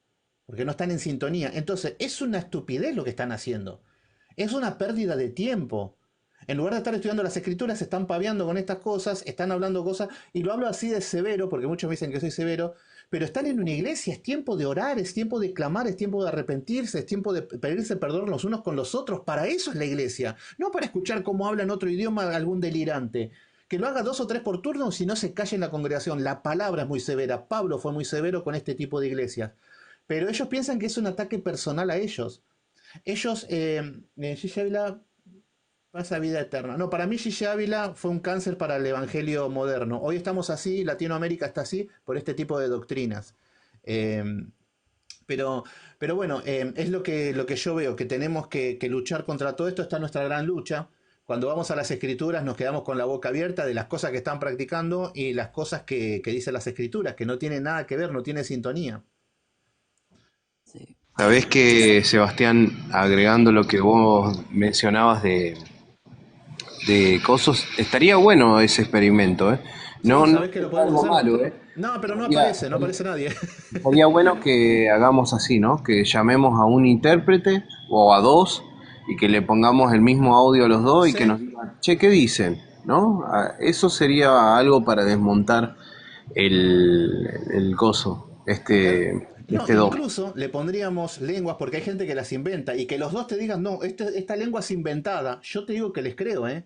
Porque no están en sintonía. Entonces, es una estupidez lo que están haciendo. Es una pérdida de tiempo. En lugar de estar estudiando las escrituras, se están paviando con estas cosas, están hablando cosas, y lo hablo así de severo, porque muchos me dicen que soy severo, pero están en una iglesia, es tiempo de orar, es tiempo de clamar, es tiempo de arrepentirse, es tiempo de pedirse perdón los unos con los otros. Para eso es la iglesia, no para escuchar cómo habla en otro idioma algún delirante. Que lo haga 2 o 3 por turno, si no se calle en la congregación. La palabra es muy severa. Pablo fue muy severo con este tipo de iglesias. Pero ellos piensan que es un ataque personal a ellos. Ellos, Gigi Ávila pasa vida eterna. No, para mí Gigi Ávila fue un cáncer para el evangelio moderno. Hoy estamos así, Latinoamérica está así, por este tipo de doctrinas. Eh, pero, pero bueno, es lo que yo veo, que tenemos que luchar contra todo esto, está nuestra gran lucha. Cuando vamos a las escrituras nos quedamos con la boca abierta de las cosas que están practicando y las cosas que dicen las escrituras, que no tienen nada que ver, no tiene sintonía. sí. Sabés que, Sebastián, agregando lo que vos mencionabas de cosos, estaría bueno ese experimento, ¿eh? Sí, No sabés que es lo podemos algo hacer. malo, ¿eh? No, pero Estaría, no aparece nadie. estaría bueno que hagamos así, ¿no? Que llamemos a un intérprete o a dos y que le pongamos el mismo audio a los dos y que nos Sí. digan, che, ¿qué dicen? ¿No? Eso sería algo para desmontar el coso, Claro. No, este don. incluso le pondríamos lenguas, porque hay gente que las inventa, y que los dos te digan, no, esta lengua es inventada. Yo te digo que les creo, ¿eh?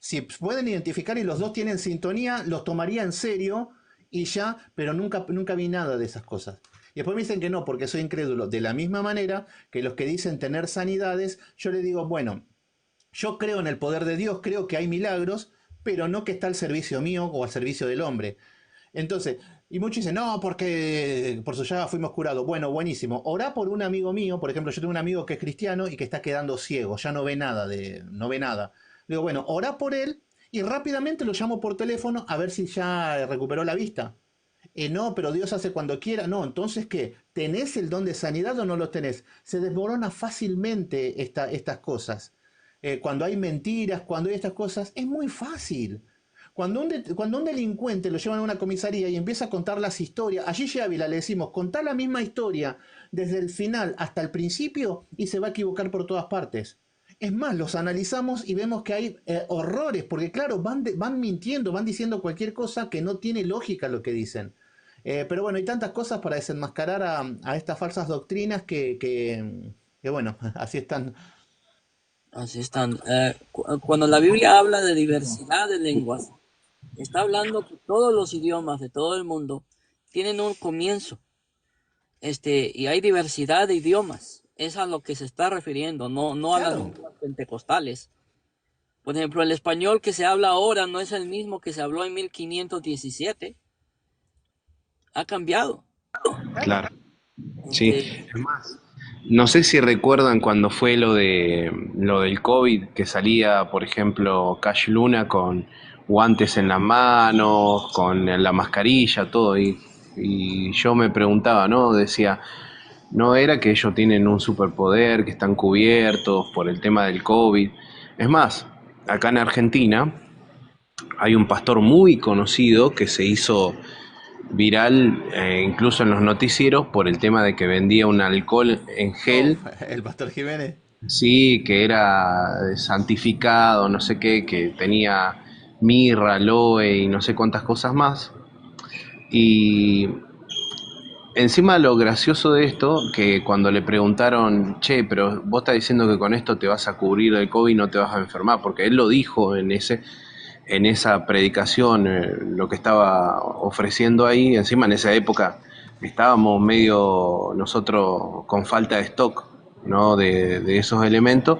Si pueden identificar y los dos tienen sintonía, los tomaría en serio y ya, pero nunca vi nada de esas cosas. Y después me dicen que no, porque soy incrédulo. De la misma manera que los que dicen tener sanidades, yo les digo, bueno, yo creo en el poder de Dios, creo que hay milagros, pero no que está al servicio mío o al servicio del hombre. Entonces, y muchos dicen, no, porque por su llaga fuimos curados. Bueno, buenísimo. Orá por un amigo mío, por ejemplo, yo tengo un amigo que es cristiano y que está quedando ciego, ya no ve nada no ve nada. Digo, bueno, orá por él y rápidamente lo llamo por teléfono a ver si ya recuperó la vista. No, pero Dios hace cuando quiera. No, entonces, ¿qué? ¿Tenés el don de sanidad o no lo tenés? Se desmorona fácilmente estas cosas. Cuando hay mentiras, cuando hay estas cosas, es muy fácil. Cuando un delincuente lo llevan a una comisaría y empieza a contar las historias, a Gigi Ávila le decimos, contá la misma historia desde el final hasta el principio y se va a equivocar por todas partes. Es más, los analizamos y vemos que hay horrores, porque claro, van mintiendo, van diciendo cualquier cosa que no tiene lógica lo que dicen. Pero bueno, hay tantas cosas para desenmascarar a estas falsas doctrinas que bueno, así están. Así están. Cuando la Biblia habla de diversidad de lenguas, está hablando que todos los idiomas de todo el mundo tienen un comienzo. Y hay diversidad de idiomas. Es a lo que se está refiriendo, no a las Claro. lenguas pentecostales. Por ejemplo, el español que se habla ahora no es el mismo que se habló en 1517. Ha cambiado. Claro. Claro, sí. Este, Es más, no sé si recuerdan cuando fue lo del COVID, que salía, por ejemplo, Cash Luna con guantes en las manos, con la mascarilla, todo, y yo me preguntaba, ¿no? Decía, ¿no era que ellos tienen un superpoder, que están cubiertos por el tema del COVID? Es más, acá en Argentina hay un pastor muy conocido que se hizo viral, incluso en los noticieros, por el tema de que vendía un alcohol en Oh, gel, el Pastor Jiménez. sí, que era santificado, no sé qué, que tenía mirra, aloe y no sé cuántas cosas más. Y encima lo gracioso de esto, que cuando le preguntaron, che, pero vos estás diciendo que con esto te vas a cubrir del COVID y no te vas a enfermar, porque él lo dijo en esa predicación, lo que estaba ofreciendo ahí. Encima en esa época estábamos medio nosotros con falta de stock, ¿no? De esos elementos.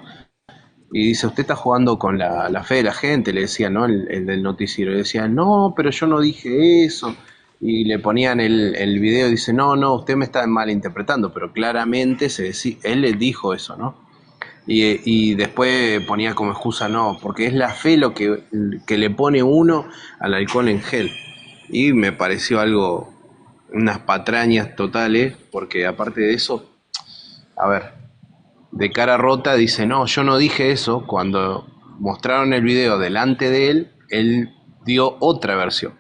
Y dice, usted está jugando con la fe de la gente, le decía, ¿no? El del noticiero. Le decía, no, pero yo no dije eso. Y le ponían el video y dice, no, no, usted me está malinterpretando, pero claramente él le dijo eso, ¿no? Y después ponía como excusa, no, porque es la fe lo que le pone uno al alcohol en gel. Y me pareció algo, unas patrañas totales, porque aparte de eso, a ver, de cara rota dice, no, yo no dije eso. Cuando mostraron el video delante de él dio otra versión.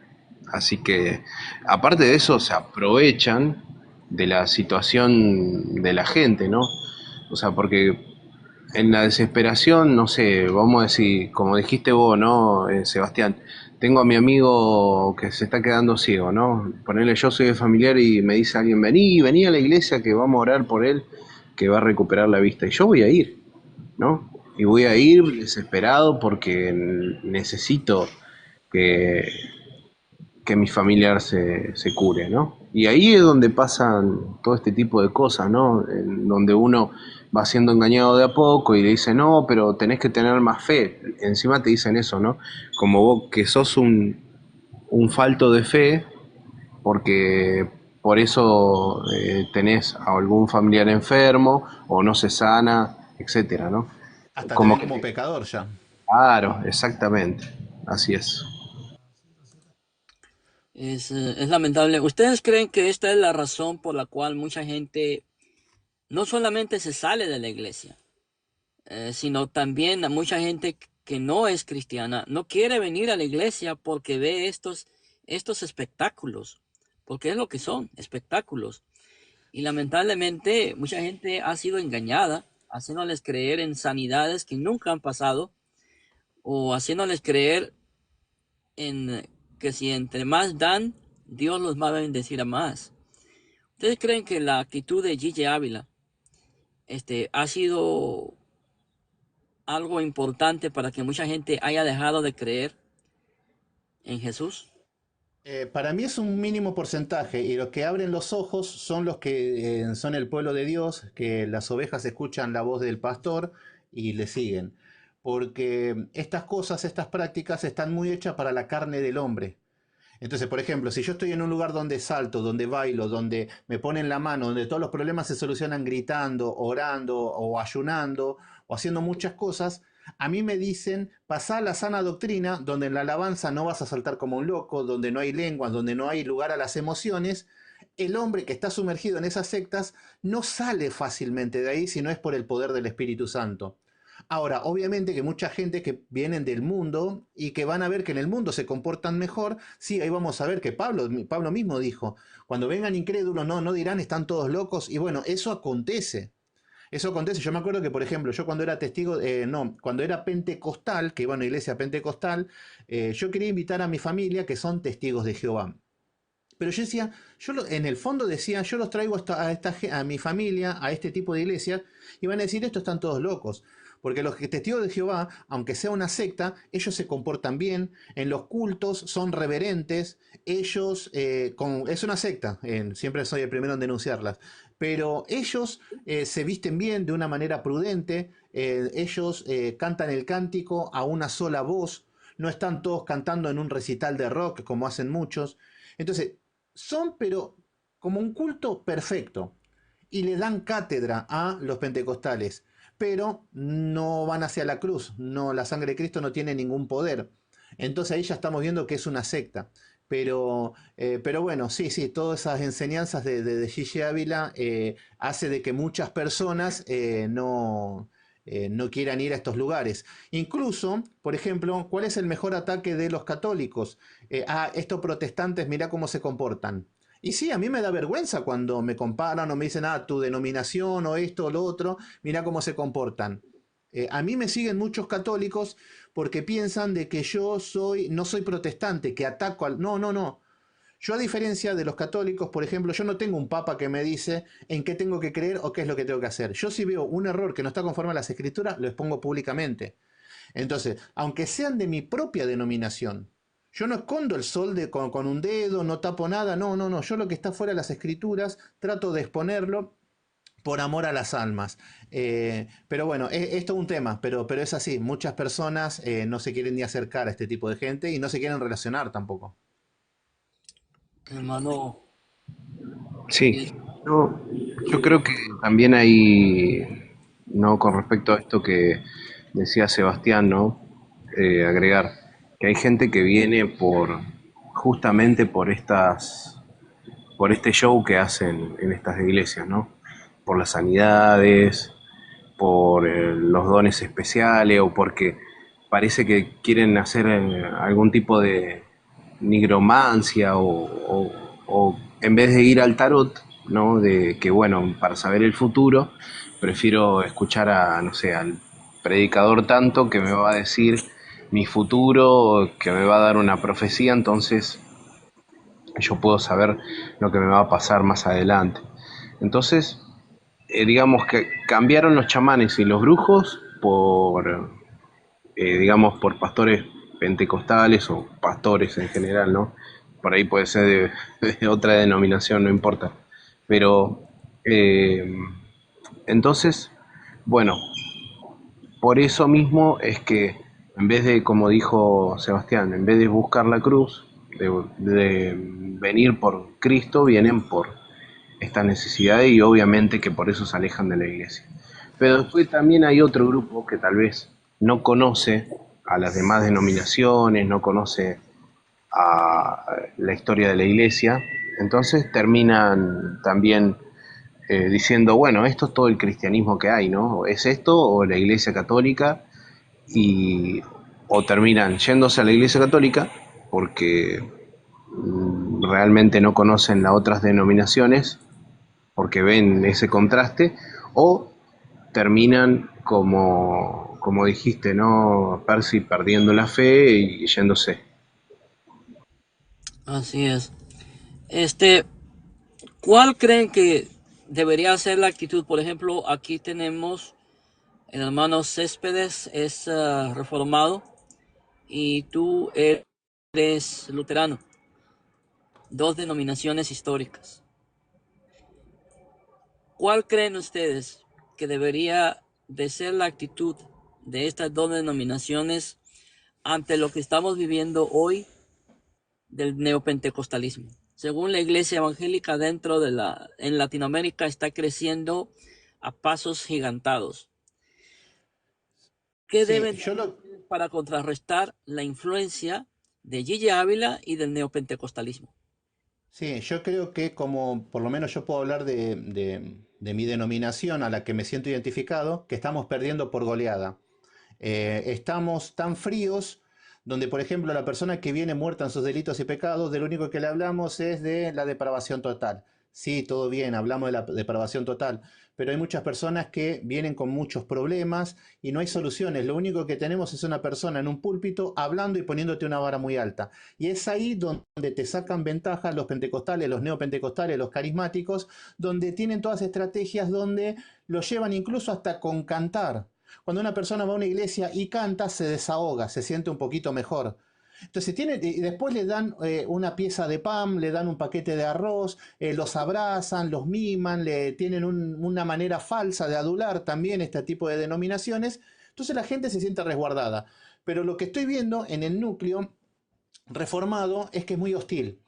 Así que, aparte de eso, se aprovechan de la situación de la gente, ¿no? O sea, porque en la desesperación, no sé, vamos a decir, como dijiste vos, ¿no, Sebastián? Tengo a mi amigo que se está quedando ciego, ¿no? Ponele, yo soy de familiar y me dice alguien, vení a la iglesia que vamos a orar por él, que va a recuperar la vista. Y yo voy a ir, ¿no? Y voy a ir desesperado porque necesito que, que mi familiar se cure, ¿no? Y ahí es donde pasan todo este tipo de cosas, ¿no? En donde uno va siendo engañado de a poco y le dice, no, pero tenés que tener más fe. Encima te dicen eso, ¿no? Como vos que sos un falto de fe porque por eso tenés a algún familiar enfermo o no se sana, etcétera, ¿no? Hasta te Como ven que, como pecador ya. claro, exactamente, así es. Es lamentable. ¿Ustedes creen que esta es la razón por la cual mucha gente no solamente se sale de la iglesia, sino también a mucha gente que no es cristiana no quiere venir a la iglesia porque ve estos espectáculos, porque es lo que son, espectáculos? Y lamentablemente mucha gente ha sido engañada, haciéndoles creer en sanidades que nunca han pasado o haciéndoles creer en que si entre más dan, Dios los va a bendecir a más. ¿Ustedes creen que la actitud de Gigi Ávila ha sido algo importante para que mucha gente haya dejado de creer en Jesús? Para mí es un mínimo porcentaje y los que abren los ojos son los que son el pueblo de Dios, que las ovejas escuchan la voz del pastor y le siguen. Porque estas cosas, estas prácticas están muy hechas para la carne del hombre. Entonces, por ejemplo, si yo estoy en un lugar donde salto, donde bailo, donde me ponen la mano, donde todos los problemas se solucionan gritando, orando o ayunando o haciendo muchas cosas, a mí me dicen, pasá la sana doctrina, donde en la alabanza no vas a saltar como un loco, donde no hay lenguas, donde no hay lugar a las emociones. El hombre que está sumergido en esas sectas no sale fácilmente de ahí si no es por el poder del Espíritu Santo. Ahora, obviamente que mucha gente que vienen del mundo y que van a ver que en el mundo se comportan mejor, sí, ahí vamos a ver que Pablo mismo dijo, cuando vengan incrédulos, no dirán están todos locos, y bueno, eso acontece. Eso acontece. Yo me acuerdo que, por ejemplo, yo cuando era testigo, no, cuando era pentecostal, que iba a una iglesia pentecostal, yo quería invitar a mi familia que son testigos de Jehová. Pero yo decía, en el fondo decía, yo los traigo a mi familia, a este tipo de iglesia, y van a decir, estos están todos locos. Porque los testigos de Jehová, aunque sea una secta, ellos se comportan bien, en los cultos son reverentes, ellos, es una secta, siempre soy el primero en denunciarlas, pero ellos se visten bien de una manera prudente, ellos cantan el cántico a una sola voz, no están todos cantando en un recital de rock como hacen muchos. Entonces, son pero como un culto perfecto y le dan cátedra a los pentecostales, pero no van hacia la cruz, no, la sangre de Cristo no tiene ningún poder. Entonces ahí ya estamos viendo que es una secta. Pero bueno, sí, todas esas enseñanzas de Gigi Ávila hace de que muchas personas no quieran ir a estos lugares. Incluso, por ejemplo, ¿cuál es el mejor ataque de los católicos? Estos protestantes, mira cómo se comportan. Y sí, a mí me da vergüenza cuando me comparan o me dicen, tu denominación o esto o lo otro, mira cómo se comportan. A mí me siguen muchos católicos porque piensan de que no soy protestante, que ataco al... No, no, no. Yo a diferencia de los católicos, por ejemplo, yo no tengo un papa que me dice en qué tengo que creer o qué es lo que tengo que hacer. Yo si veo un error que no está conforme a las escrituras, lo expongo públicamente. Entonces, aunque sean de mi propia denominación, yo no escondo el sol con un dedo, no tapo nada, no. Yo lo que está fuera de las escrituras trato de exponerlo por amor a las almas. Pero bueno, es todo un tema, pero es así. Muchas personas no se quieren ni acercar a este tipo de gente y no se quieren relacionar tampoco. Hermano, Sí, es- yo, yo creo que también hay, ¿no? Con respecto a esto que decía Sebastián, ¿no? Agregar que hay gente que viene justamente por este show que hacen en estas iglesias, ¿no? Por las sanidades, por los dones especiales o porque parece que quieren hacer algún tipo de nigromancia o en vez de ir al tarot, ¿no? De que bueno, para saber el futuro, prefiero escuchar a, no sé, al predicador tanto que me va a decir mi futuro, que me va a dar una profecía, entonces yo puedo saber lo que me va a pasar más adelante. Entonces, digamos que cambiaron los chamanes y los brujos digamos, por pastores pentecostales o pastores en general, ¿no? Por ahí puede ser de otra denominación, no importa. Pero, eh, entonces, bueno, por eso mismo es que en vez de, como dijo Sebastián, en vez de buscar la cruz, de venir por Cristo, vienen por esta necesidad y obviamente que por eso se alejan de la iglesia. Pero después también hay otro grupo que tal vez no conoce a las demás denominaciones, no conoce a la historia de la iglesia, entonces terminan también diciendo, bueno, esto es todo el cristianismo que hay, ¿no? ¿Es esto o la iglesia católica? Y, o terminan yéndose a la iglesia católica porque realmente no conocen las otras denominaciones porque ven ese contraste, o terminan como dijiste, ¿no? Percy perdiendo la fe y yéndose. así es. Este, ¿Cuál creen que debería ser la actitud? Por ejemplo, aquí tenemos el hermano Céspedes, es reformado, y tú eres luterano, dos denominaciones históricas. ¿Cuál creen ustedes que debería de ser la actitud de estas dos denominaciones ante lo que estamos viviendo hoy del neopentecostalismo? Según la iglesia evangélica en Latinoamérica está creciendo a pasos gigantados. ¿Qué Sí, deben yo hacer lo, ustedes para contrarrestar la influencia de Gigi Ávila y del neopentecostalismo? sí, yo creo que como por lo menos yo puedo hablar de mi denominación a la que me siento identificado, que estamos perdiendo por goleada. Estamos tan fríos, donde por ejemplo la persona que viene muerta en sus delitos y pecados, de lo único que le hablamos es de la depravación total. Sí, todo bien, hablamos de la depravación total, pero hay muchas personas que vienen con muchos problemas y no hay soluciones. Lo único que tenemos es una persona en un púlpito hablando y poniéndote una vara muy alta. Y es ahí donde te sacan ventaja los pentecostales, los neopentecostales, los carismáticos, donde tienen todas estrategias donde lo llevan incluso hasta con cantar. Cuando una persona va a una iglesia y canta, se desahoga, se siente un poquito mejor. Entonces y después le dan una pieza de pan, le dan un paquete de arroz, los abrazan, los miman, tienen una manera falsa de adular también este tipo de denominaciones. Entonces la gente se siente resguardada. Pero lo que estoy viendo en el núcleo reformado es que es muy hostil.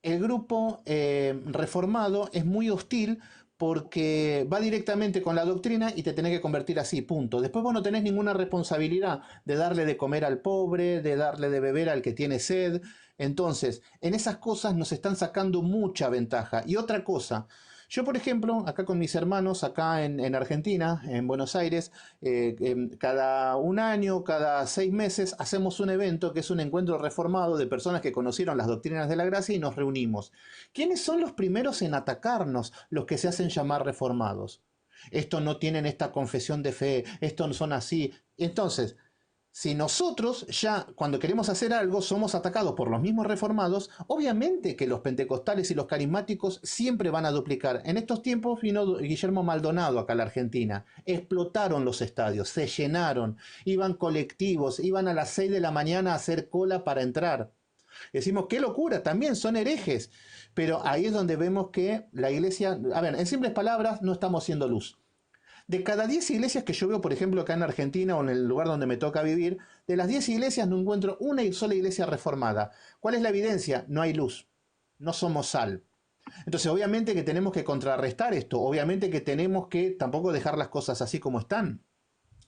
El grupo reformado es muy hostil porque va directamente con la doctrina y te tenés que convertir así, punto. Después vos no tenés ninguna responsabilidad de darle de comer al pobre, de darle de beber al que tiene sed. Entonces, en esas cosas nos están sacando mucha ventaja. Y otra cosa, yo por ejemplo, acá con mis hermanos, acá en Argentina, en Buenos Aires, cada un año, cada 6 meses, hacemos un evento que es un encuentro reformado de personas que conocieron las doctrinas de la gracia y nos reunimos. ¿Quiénes son los primeros en atacarnos? Los que se hacen llamar reformados. Estos no tienen esta confesión de fe, estos no son así. Entonces, si nosotros ya cuando queremos hacer algo somos atacados por los mismos reformados, obviamente que los pentecostales y los carismáticos siempre van a duplicar. En estos tiempos vino Guillermo Maldonado acá a la Argentina. Explotaron los estadios, se llenaron, iban colectivos, iban a las 6 de la mañana a hacer cola para entrar. Decimos, qué locura, también son herejes. Pero ahí es donde vemos que la iglesia, a ver, en simples palabras, no estamos siendo luz. De cada 10 iglesias que yo veo, por ejemplo, acá en Argentina o en el lugar donde me toca vivir, de las 10 iglesias no encuentro una sola iglesia reformada. ¿Cuál es la evidencia? No hay luz. No somos sal. Entonces, obviamente que tenemos que contrarrestar esto. Obviamente que tenemos que tampoco dejar las cosas así como están.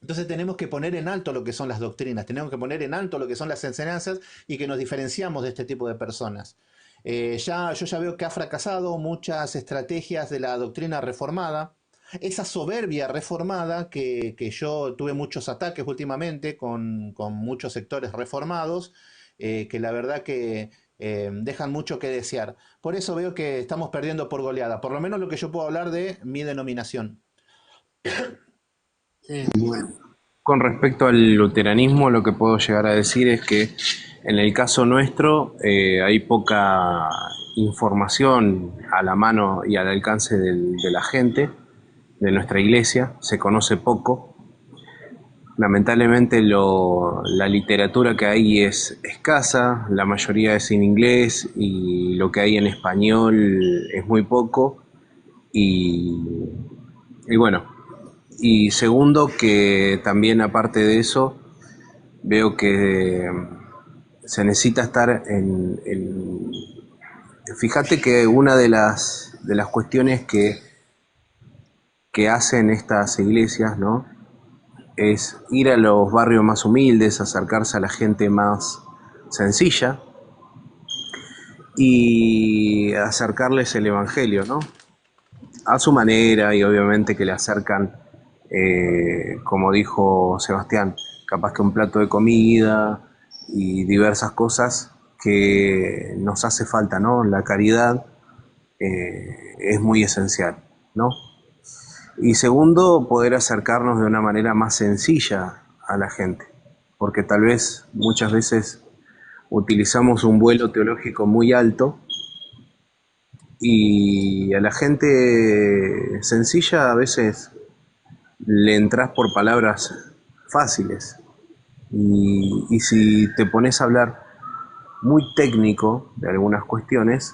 Entonces tenemos que poner en alto lo que son las doctrinas, tenemos que poner en alto lo que son las enseñanzas y que nos diferenciamos de este tipo de personas. Yo ya veo que ha fracasado muchas estrategias de la doctrina reformada. Esa soberbia reformada que yo tuve muchos ataques últimamente con muchos sectores reformados, que la verdad que dejan mucho que desear. Por eso veo que estamos perdiendo por goleada, por lo menos lo que yo puedo hablar de mi denominación. Sí. Con respecto al luteranismo, lo que puedo llegar a decir es que en el caso nuestro hay poca información a la mano y al alcance de la gente, de nuestra iglesia, se conoce poco. Lamentablemente la literatura que hay es escasa, la mayoría es en inglés y lo que hay en español es muy poco. Y bueno, y segundo que también aparte de eso, veo que se necesita estar fíjate que una de las cuestiones que hacen estas iglesias, ¿no? Es ir a los barrios más humildes, acercarse a la gente más sencilla y acercarles el evangelio, ¿no? A su manera y obviamente que le acercan, como dijo Sebastián, capaz que un plato de comida y diversas cosas que nos hace falta, ¿no? La caridad es muy esencial, ¿no? Y segundo, poder acercarnos de una manera más sencilla a la gente, porque tal vez muchas veces utilizamos un vuelo teológico muy alto y a la gente sencilla a veces le entras por palabras fáciles. Y si te pones a hablar muy técnico de algunas cuestiones,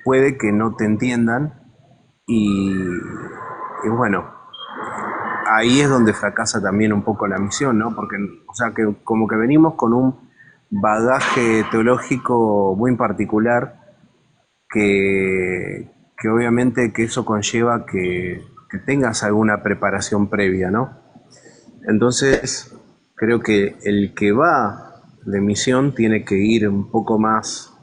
puede que no te entiendan y bueno, ahí es donde fracasa también un poco la misión, ¿no? Porque, o sea, que como que venimos con un bagaje teológico muy particular que obviamente que eso conlleva que tengas alguna preparación previa, ¿no? Entonces, creo que el que va de misión tiene que ir un poco más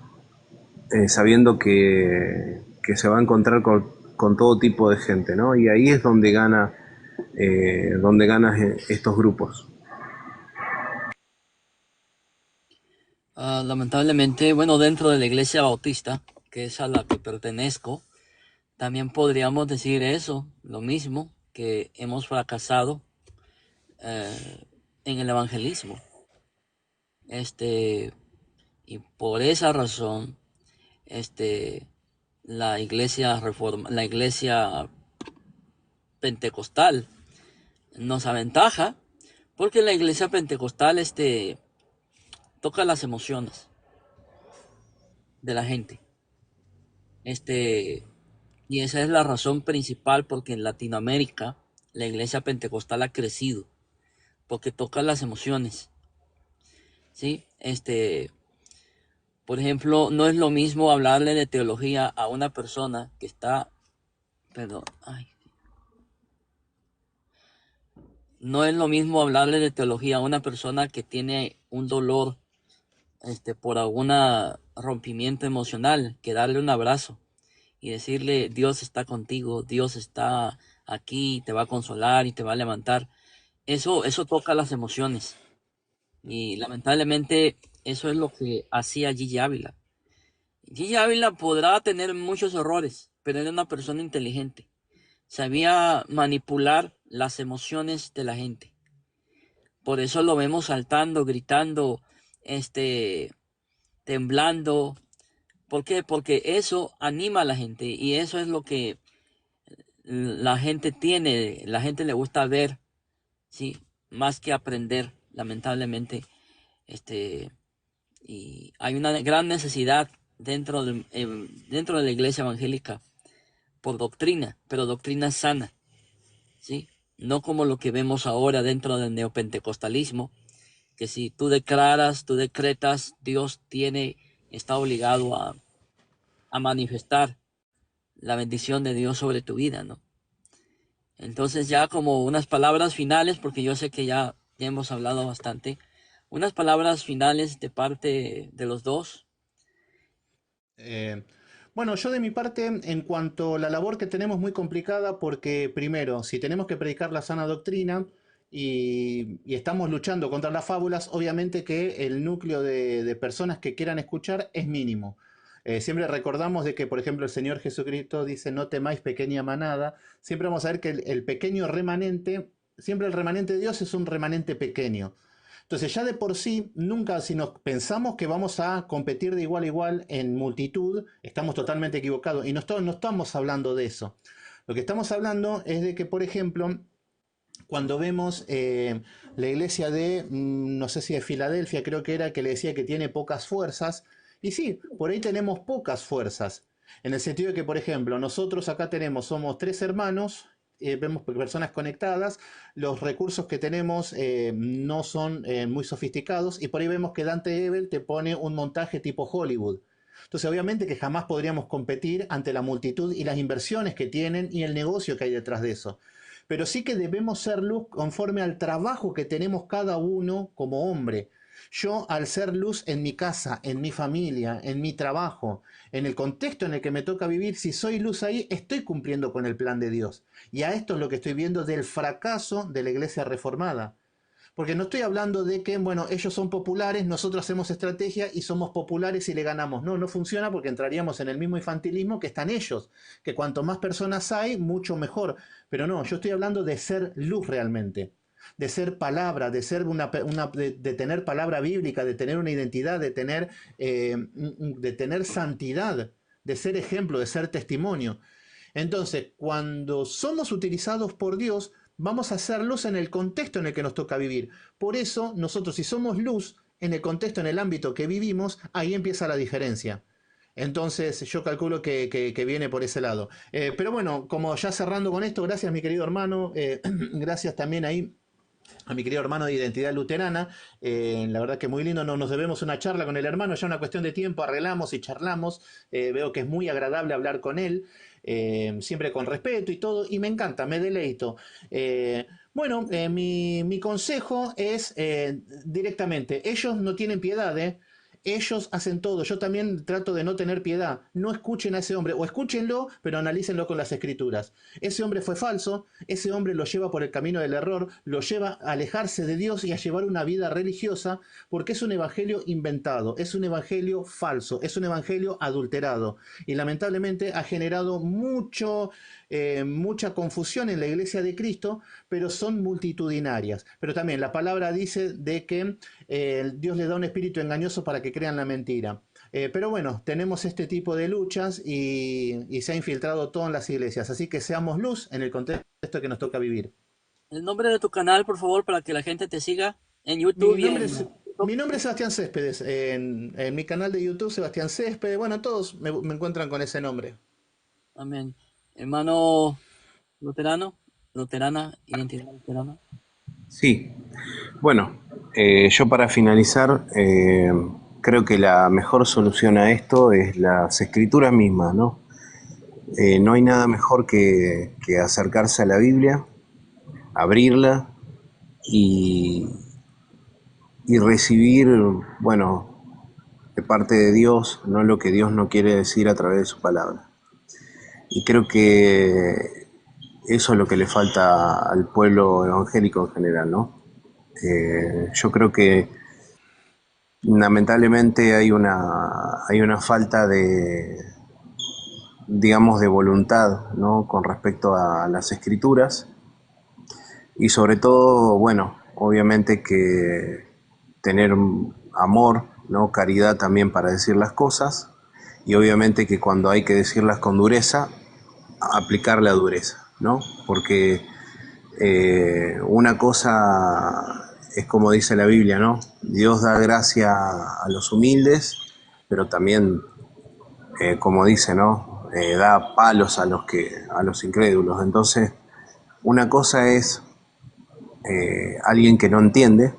sabiendo que se va a encontrar con todo tipo de gente, ¿no? Y ahí es donde ganas estos grupos. Lamentablemente, bueno, dentro de la iglesia bautista, que es a la que pertenezco, también podríamos decir eso, lo mismo, que hemos fracasado en el evangelismo. Este, y por esa razón, este, la iglesia pentecostal nos aventaja, porque la iglesia pentecostal, toca las emociones de la gente. Este, y esa es la razón principal porque en Latinoamérica la iglesia pentecostal ha crecido, porque toca las emociones, ¿sí? Por ejemplo, no es lo mismo hablarle de teología a una persona que está, perdón, ay, no es lo mismo hablarle de teología a una persona que tiene un dolor, por algún rompimiento emocional, que darle un abrazo y decirle, Dios está contigo, Dios está aquí, te va a consolar y te va a levantar. Eso toca las emociones. Y lamentablemente eso es lo que hacía Gigi Ávila. Gigi Ávila podrá tener muchos errores, pero era una persona inteligente. Sabía manipular las emociones de la gente. Por eso lo vemos saltando, gritando, temblando. ¿Por qué? Porque eso anima a la gente y eso es lo que la gente tiene, la gente le gusta ver, sí, más que aprender, lamentablemente, este, Y hay una gran necesidad dentro de la iglesia evangélica por doctrina, pero doctrina sana, ¿sí? No como lo que vemos ahora dentro del neopentecostalismo, que si tú declaras, tú decretas, Dios está obligado a manifestar la bendición de Dios sobre tu vida, ¿no? Entonces ya como unas palabras finales, porque yo sé que ya hemos hablado bastante, unas palabras finales de parte de los dos. Eh, bueno, yo de mi parte, en cuanto a la labor que tenemos muy complicada, porque primero, si tenemos que predicar la sana doctrina y estamos luchando contra las fábulas, obviamente que el núcleo de personas que quieran escuchar es mínimo. Siempre recordamos de que, por ejemplo, el Señor Jesucristo dice, no temáis pequeña manada. Siempre vamos a ver que el pequeño remanente, siempre el remanente de Dios es un remanente pequeño. Entonces ya de por sí, nunca si nos pensamos que vamos a competir de igual a igual en multitud, estamos totalmente equivocados. Y no estamos hablando de eso. Lo que estamos hablando es de que, por ejemplo, cuando vemos la iglesia de, no sé si de Filadelfia, creo que era, que le decía que tiene pocas fuerzas. Y sí, por ahí tenemos pocas fuerzas. En el sentido de que, por ejemplo, nosotros acá somos tres hermanos, vemos personas conectadas, los recursos que tenemos no son muy sofisticados y por ahí vemos que Dante Ebel te pone un montaje tipo Hollywood. Entonces, obviamente que jamás podríamos competir ante la multitud y las inversiones que tienen y el negocio que hay detrás de eso. Pero sí que debemos ser luz conforme al trabajo que tenemos cada uno como hombre. Yo, al ser luz en mi casa, en mi familia, en mi trabajo, en el contexto en el que me toca vivir, si soy luz ahí, estoy cumpliendo con el plan de Dios. Y a esto es lo que estoy viendo del fracaso de la iglesia reformada. Porque no estoy hablando de que, bueno, ellos son populares, nosotros hacemos estrategia y somos populares y le ganamos. No, no funciona porque entraríamos en el mismo infantilismo que están ellos, que cuanto más personas hay, mucho mejor. Pero no, yo estoy hablando de ser luz realmente, de ser palabra, de ser de tener palabra bíblica, de tener una identidad, de tener santidad, de ser ejemplo, de ser testimonio. Entonces, cuando somos utilizados por Dios, vamos a ser luz en el contexto en el que nos toca vivir. Por eso, nosotros si somos luz en el contexto, en el ámbito que vivimos, ahí empieza la diferencia. Entonces, yo calculo que viene por ese lado. Pero bueno, como ya cerrando con esto, gracias mi querido hermano, gracias también ahí a mi querido hermano de Identidad Luterana. La verdad que muy lindo, nos debemos una charla con el hermano, ya una cuestión de tiempo, arreglamos y charlamos. Veo que es muy agradable hablar con él, siempre con respeto y todo, y me encanta, me deleito. Bueno, mi consejo es directamente, ellos no tienen piedad, ¿eh? Ellos hacen todo. Yo también trato de no tener piedad. No escuchen a ese hombre, o escúchenlo, pero analícenlo con las escrituras. Ese hombre fue falso, ese hombre lo lleva por el camino del error, lo lleva a alejarse de Dios y a llevar una vida religiosa, porque es un evangelio inventado, es un evangelio falso, es un evangelio adulterado. Y lamentablemente ha generado mucha confusión en la iglesia de Cristo, pero son multitudinarias. Pero también la palabra dice de que Dios les da un espíritu engañoso para que crean la mentira. Pero bueno, tenemos este tipo de luchas y se ha infiltrado todo en las iglesias. Así que seamos luz en el contexto que nos toca vivir. El nombre de tu canal, por favor, para que la gente te siga en YouTube Mi y nombre en es, TikTok. mi nombre es Sebastián Céspedes. En mi canal de YouTube, Sebastián Céspedes. Bueno, todos me encuentran con ese nombre. Amén. Hermano luterano, luterana, identidad luterana. Sí, bueno, yo para finalizar, creo que la mejor solución a esto es las escrituras mismas, ¿no? No hay nada mejor que acercarse a la Biblia, abrirla y, y recibir, bueno, de parte de Dios, no lo que Dios no quiere decir a través de su palabra. Y creo que eso es lo que le falta al pueblo evangélico en general, ¿no? Yo creo que lamentablemente hay una falta de, digamos, de voluntad, ¿no? Con respecto a las escrituras y sobre todo, bueno, obviamente que tener amor, ¿no? Caridad también para decir las cosas y obviamente que cuando hay que decirlas con dureza, aplicar la dureza, ¿no? Porque una cosa es como dice la Biblia, ¿no? Dios da gracia a los humildes, pero también, como dice, ¿no? Da palos a los incrédulos. Entonces, una cosa es alguien que no entiende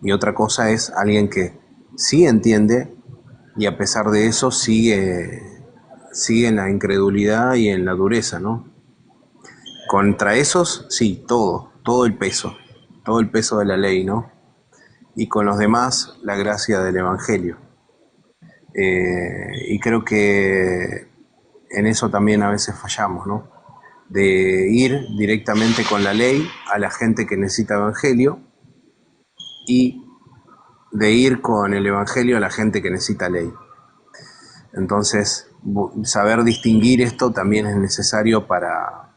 y otra cosa es alguien que sí entiende y a pesar de eso sigue en la incredulidad y en la dureza, ¿no? Contra esos, sí, todo el peso de la ley, ¿no? Y con los demás, la gracia del Evangelio. Y creo que en eso también a veces fallamos, ¿no? De ir directamente con la ley a la gente que necesita Evangelio y de ir con el Evangelio a la gente que necesita ley. Entonces, saber distinguir esto también es necesario para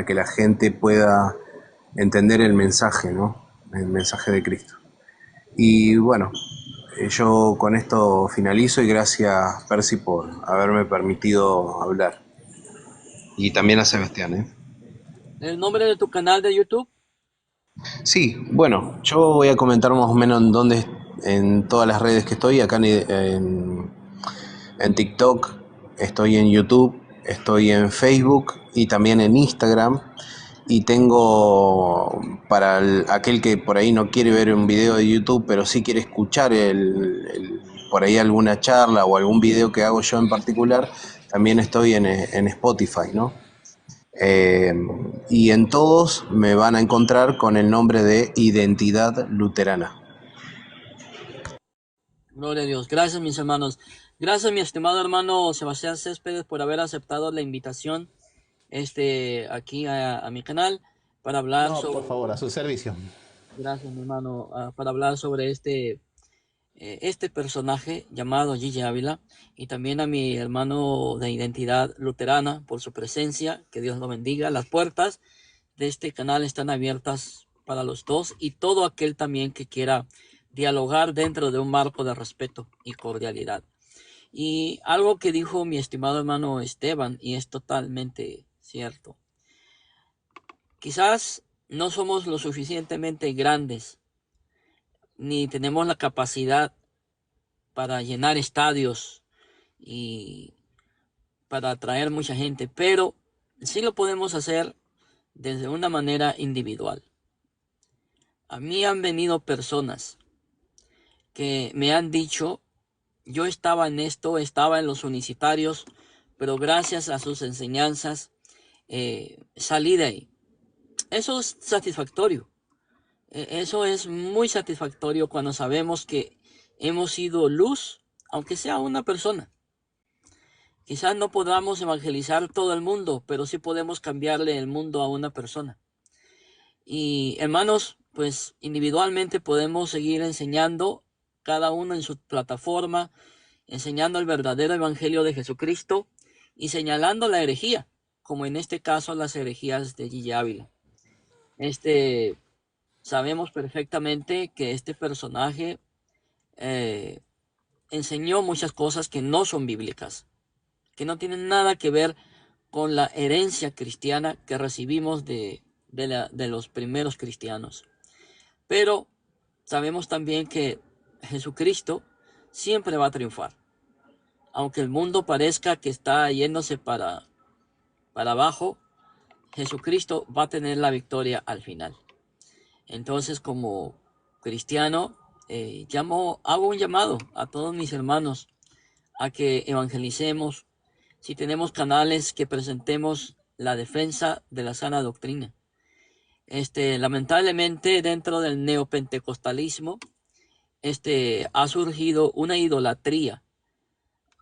que la gente pueda entender el mensaje, ¿no? El mensaje de Cristo. Y bueno, yo con esto finalizo y gracias, Percy, por haberme permitido hablar. Y también a Sebastián, ¿eh? ¿El nombre de tu canal de YouTube? Sí, bueno, yo voy a comentar más o menos en dónde, en todas las redes que estoy, acá en TikTok, estoy en YouTube, estoy en Facebook y también en Instagram. Y tengo, para aquel que por ahí no quiere ver un video de YouTube, pero sí quiere escuchar por ahí alguna charla o algún video que hago yo en particular, también estoy en Spotify, ¿no? Eh, y en todos me van a encontrar con el nombre de Identidad Luterana. Gloria a Dios. Gracias, mis hermanos. Gracias, mi estimado hermano Sebastián Céspedes, por haber aceptado la invitación aquí a mi canal para hablar No, por sobre, favor, a su servicio. gracias, mi hermano, para hablar sobre este personaje llamado Gigi Ávila, y también a mi hermano de Identidad Luterana por su presencia. Que Dios lo bendiga. Las puertas de este canal están abiertas para los dos y todo aquel también que quiera dialogar dentro de un marco de respeto y cordialidad. Y algo que dijo mi estimado hermano Esteban, y es totalmente cierto: quizás no somos lo suficientemente grandes ni tenemos la capacidad para llenar estadios y para atraer mucha gente, pero sí lo podemos hacer desde una manera individual. A mí han venido personas que me han dicho: yo estaba en esto, estaba en los unicitarios, pero gracias a sus enseñanzas salí de ahí. Eso es satisfactorio. Eso es muy satisfactorio cuando sabemos que hemos sido luz, aunque sea una persona. Quizás no podamos evangelizar todo el mundo, pero sí podemos cambiarle el mundo a una persona. Y hermanos, pues individualmente podemos seguir enseñando, cada uno en su plataforma, enseñando el verdadero evangelio de Jesucristo y señalando la herejía, como en este caso las herejías de Gigi Ávila. Sabemos perfectamente que este personaje eh, enseñó muchas cosas que no son bíblicas, que no tienen nada que ver con la herencia cristiana que recibimos de los primeros cristianos. Pero sabemos también que Jesucristo siempre va a triunfar. Aunque el mundo parezca que está yéndose para abajo, Jesucristo va a tener la victoria al final. Entonces, como cristiano, hago un llamado a todos mis hermanos a que evangelicemos. Si tenemos canales, que presentemos la defensa de la sana doctrina. Lamentablemente, dentro del neopentecostalismo, ha surgido una idolatría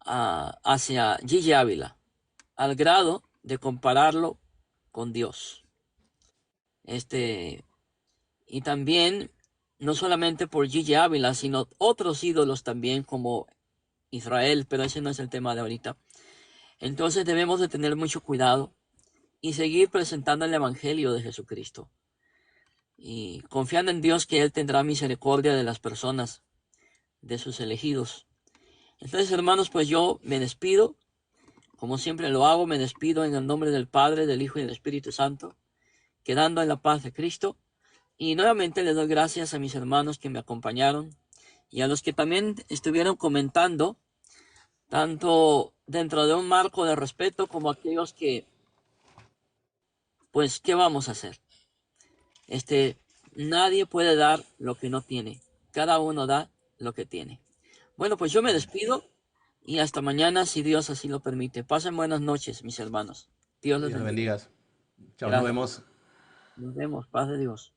hacia Gigi Ávila, al grado de compararlo con Dios. Y también, no solamente por Gigi Ávila, sino otros ídolos también, como Israel, pero ese no es el tema de ahorita. Entonces debemos de tener mucho cuidado y seguir presentando el Evangelio de Jesucristo, y confiando en Dios que Él tendrá misericordia de las personas, de sus elegidos. Entonces, hermanos, pues yo me despido, como siempre lo hago, me despido en el nombre del Padre, del Hijo y del Espíritu Santo, quedando en la paz de Cristo. Y nuevamente les doy gracias a mis hermanos que me acompañaron y a los que también estuvieron comentando, tanto dentro de un marco de respeto como aquellos que, pues, ¿qué vamos a hacer? Nadie puede dar lo que no tiene. Cada uno da lo que tiene. Bueno, pues yo me despido y hasta mañana, si Dios así lo permite. Pasen buenas noches, mis hermanos. Dios les Dios bendiga. bendiga. Chao, nos Gracias. vemos. Nos vemos. Paz de Dios.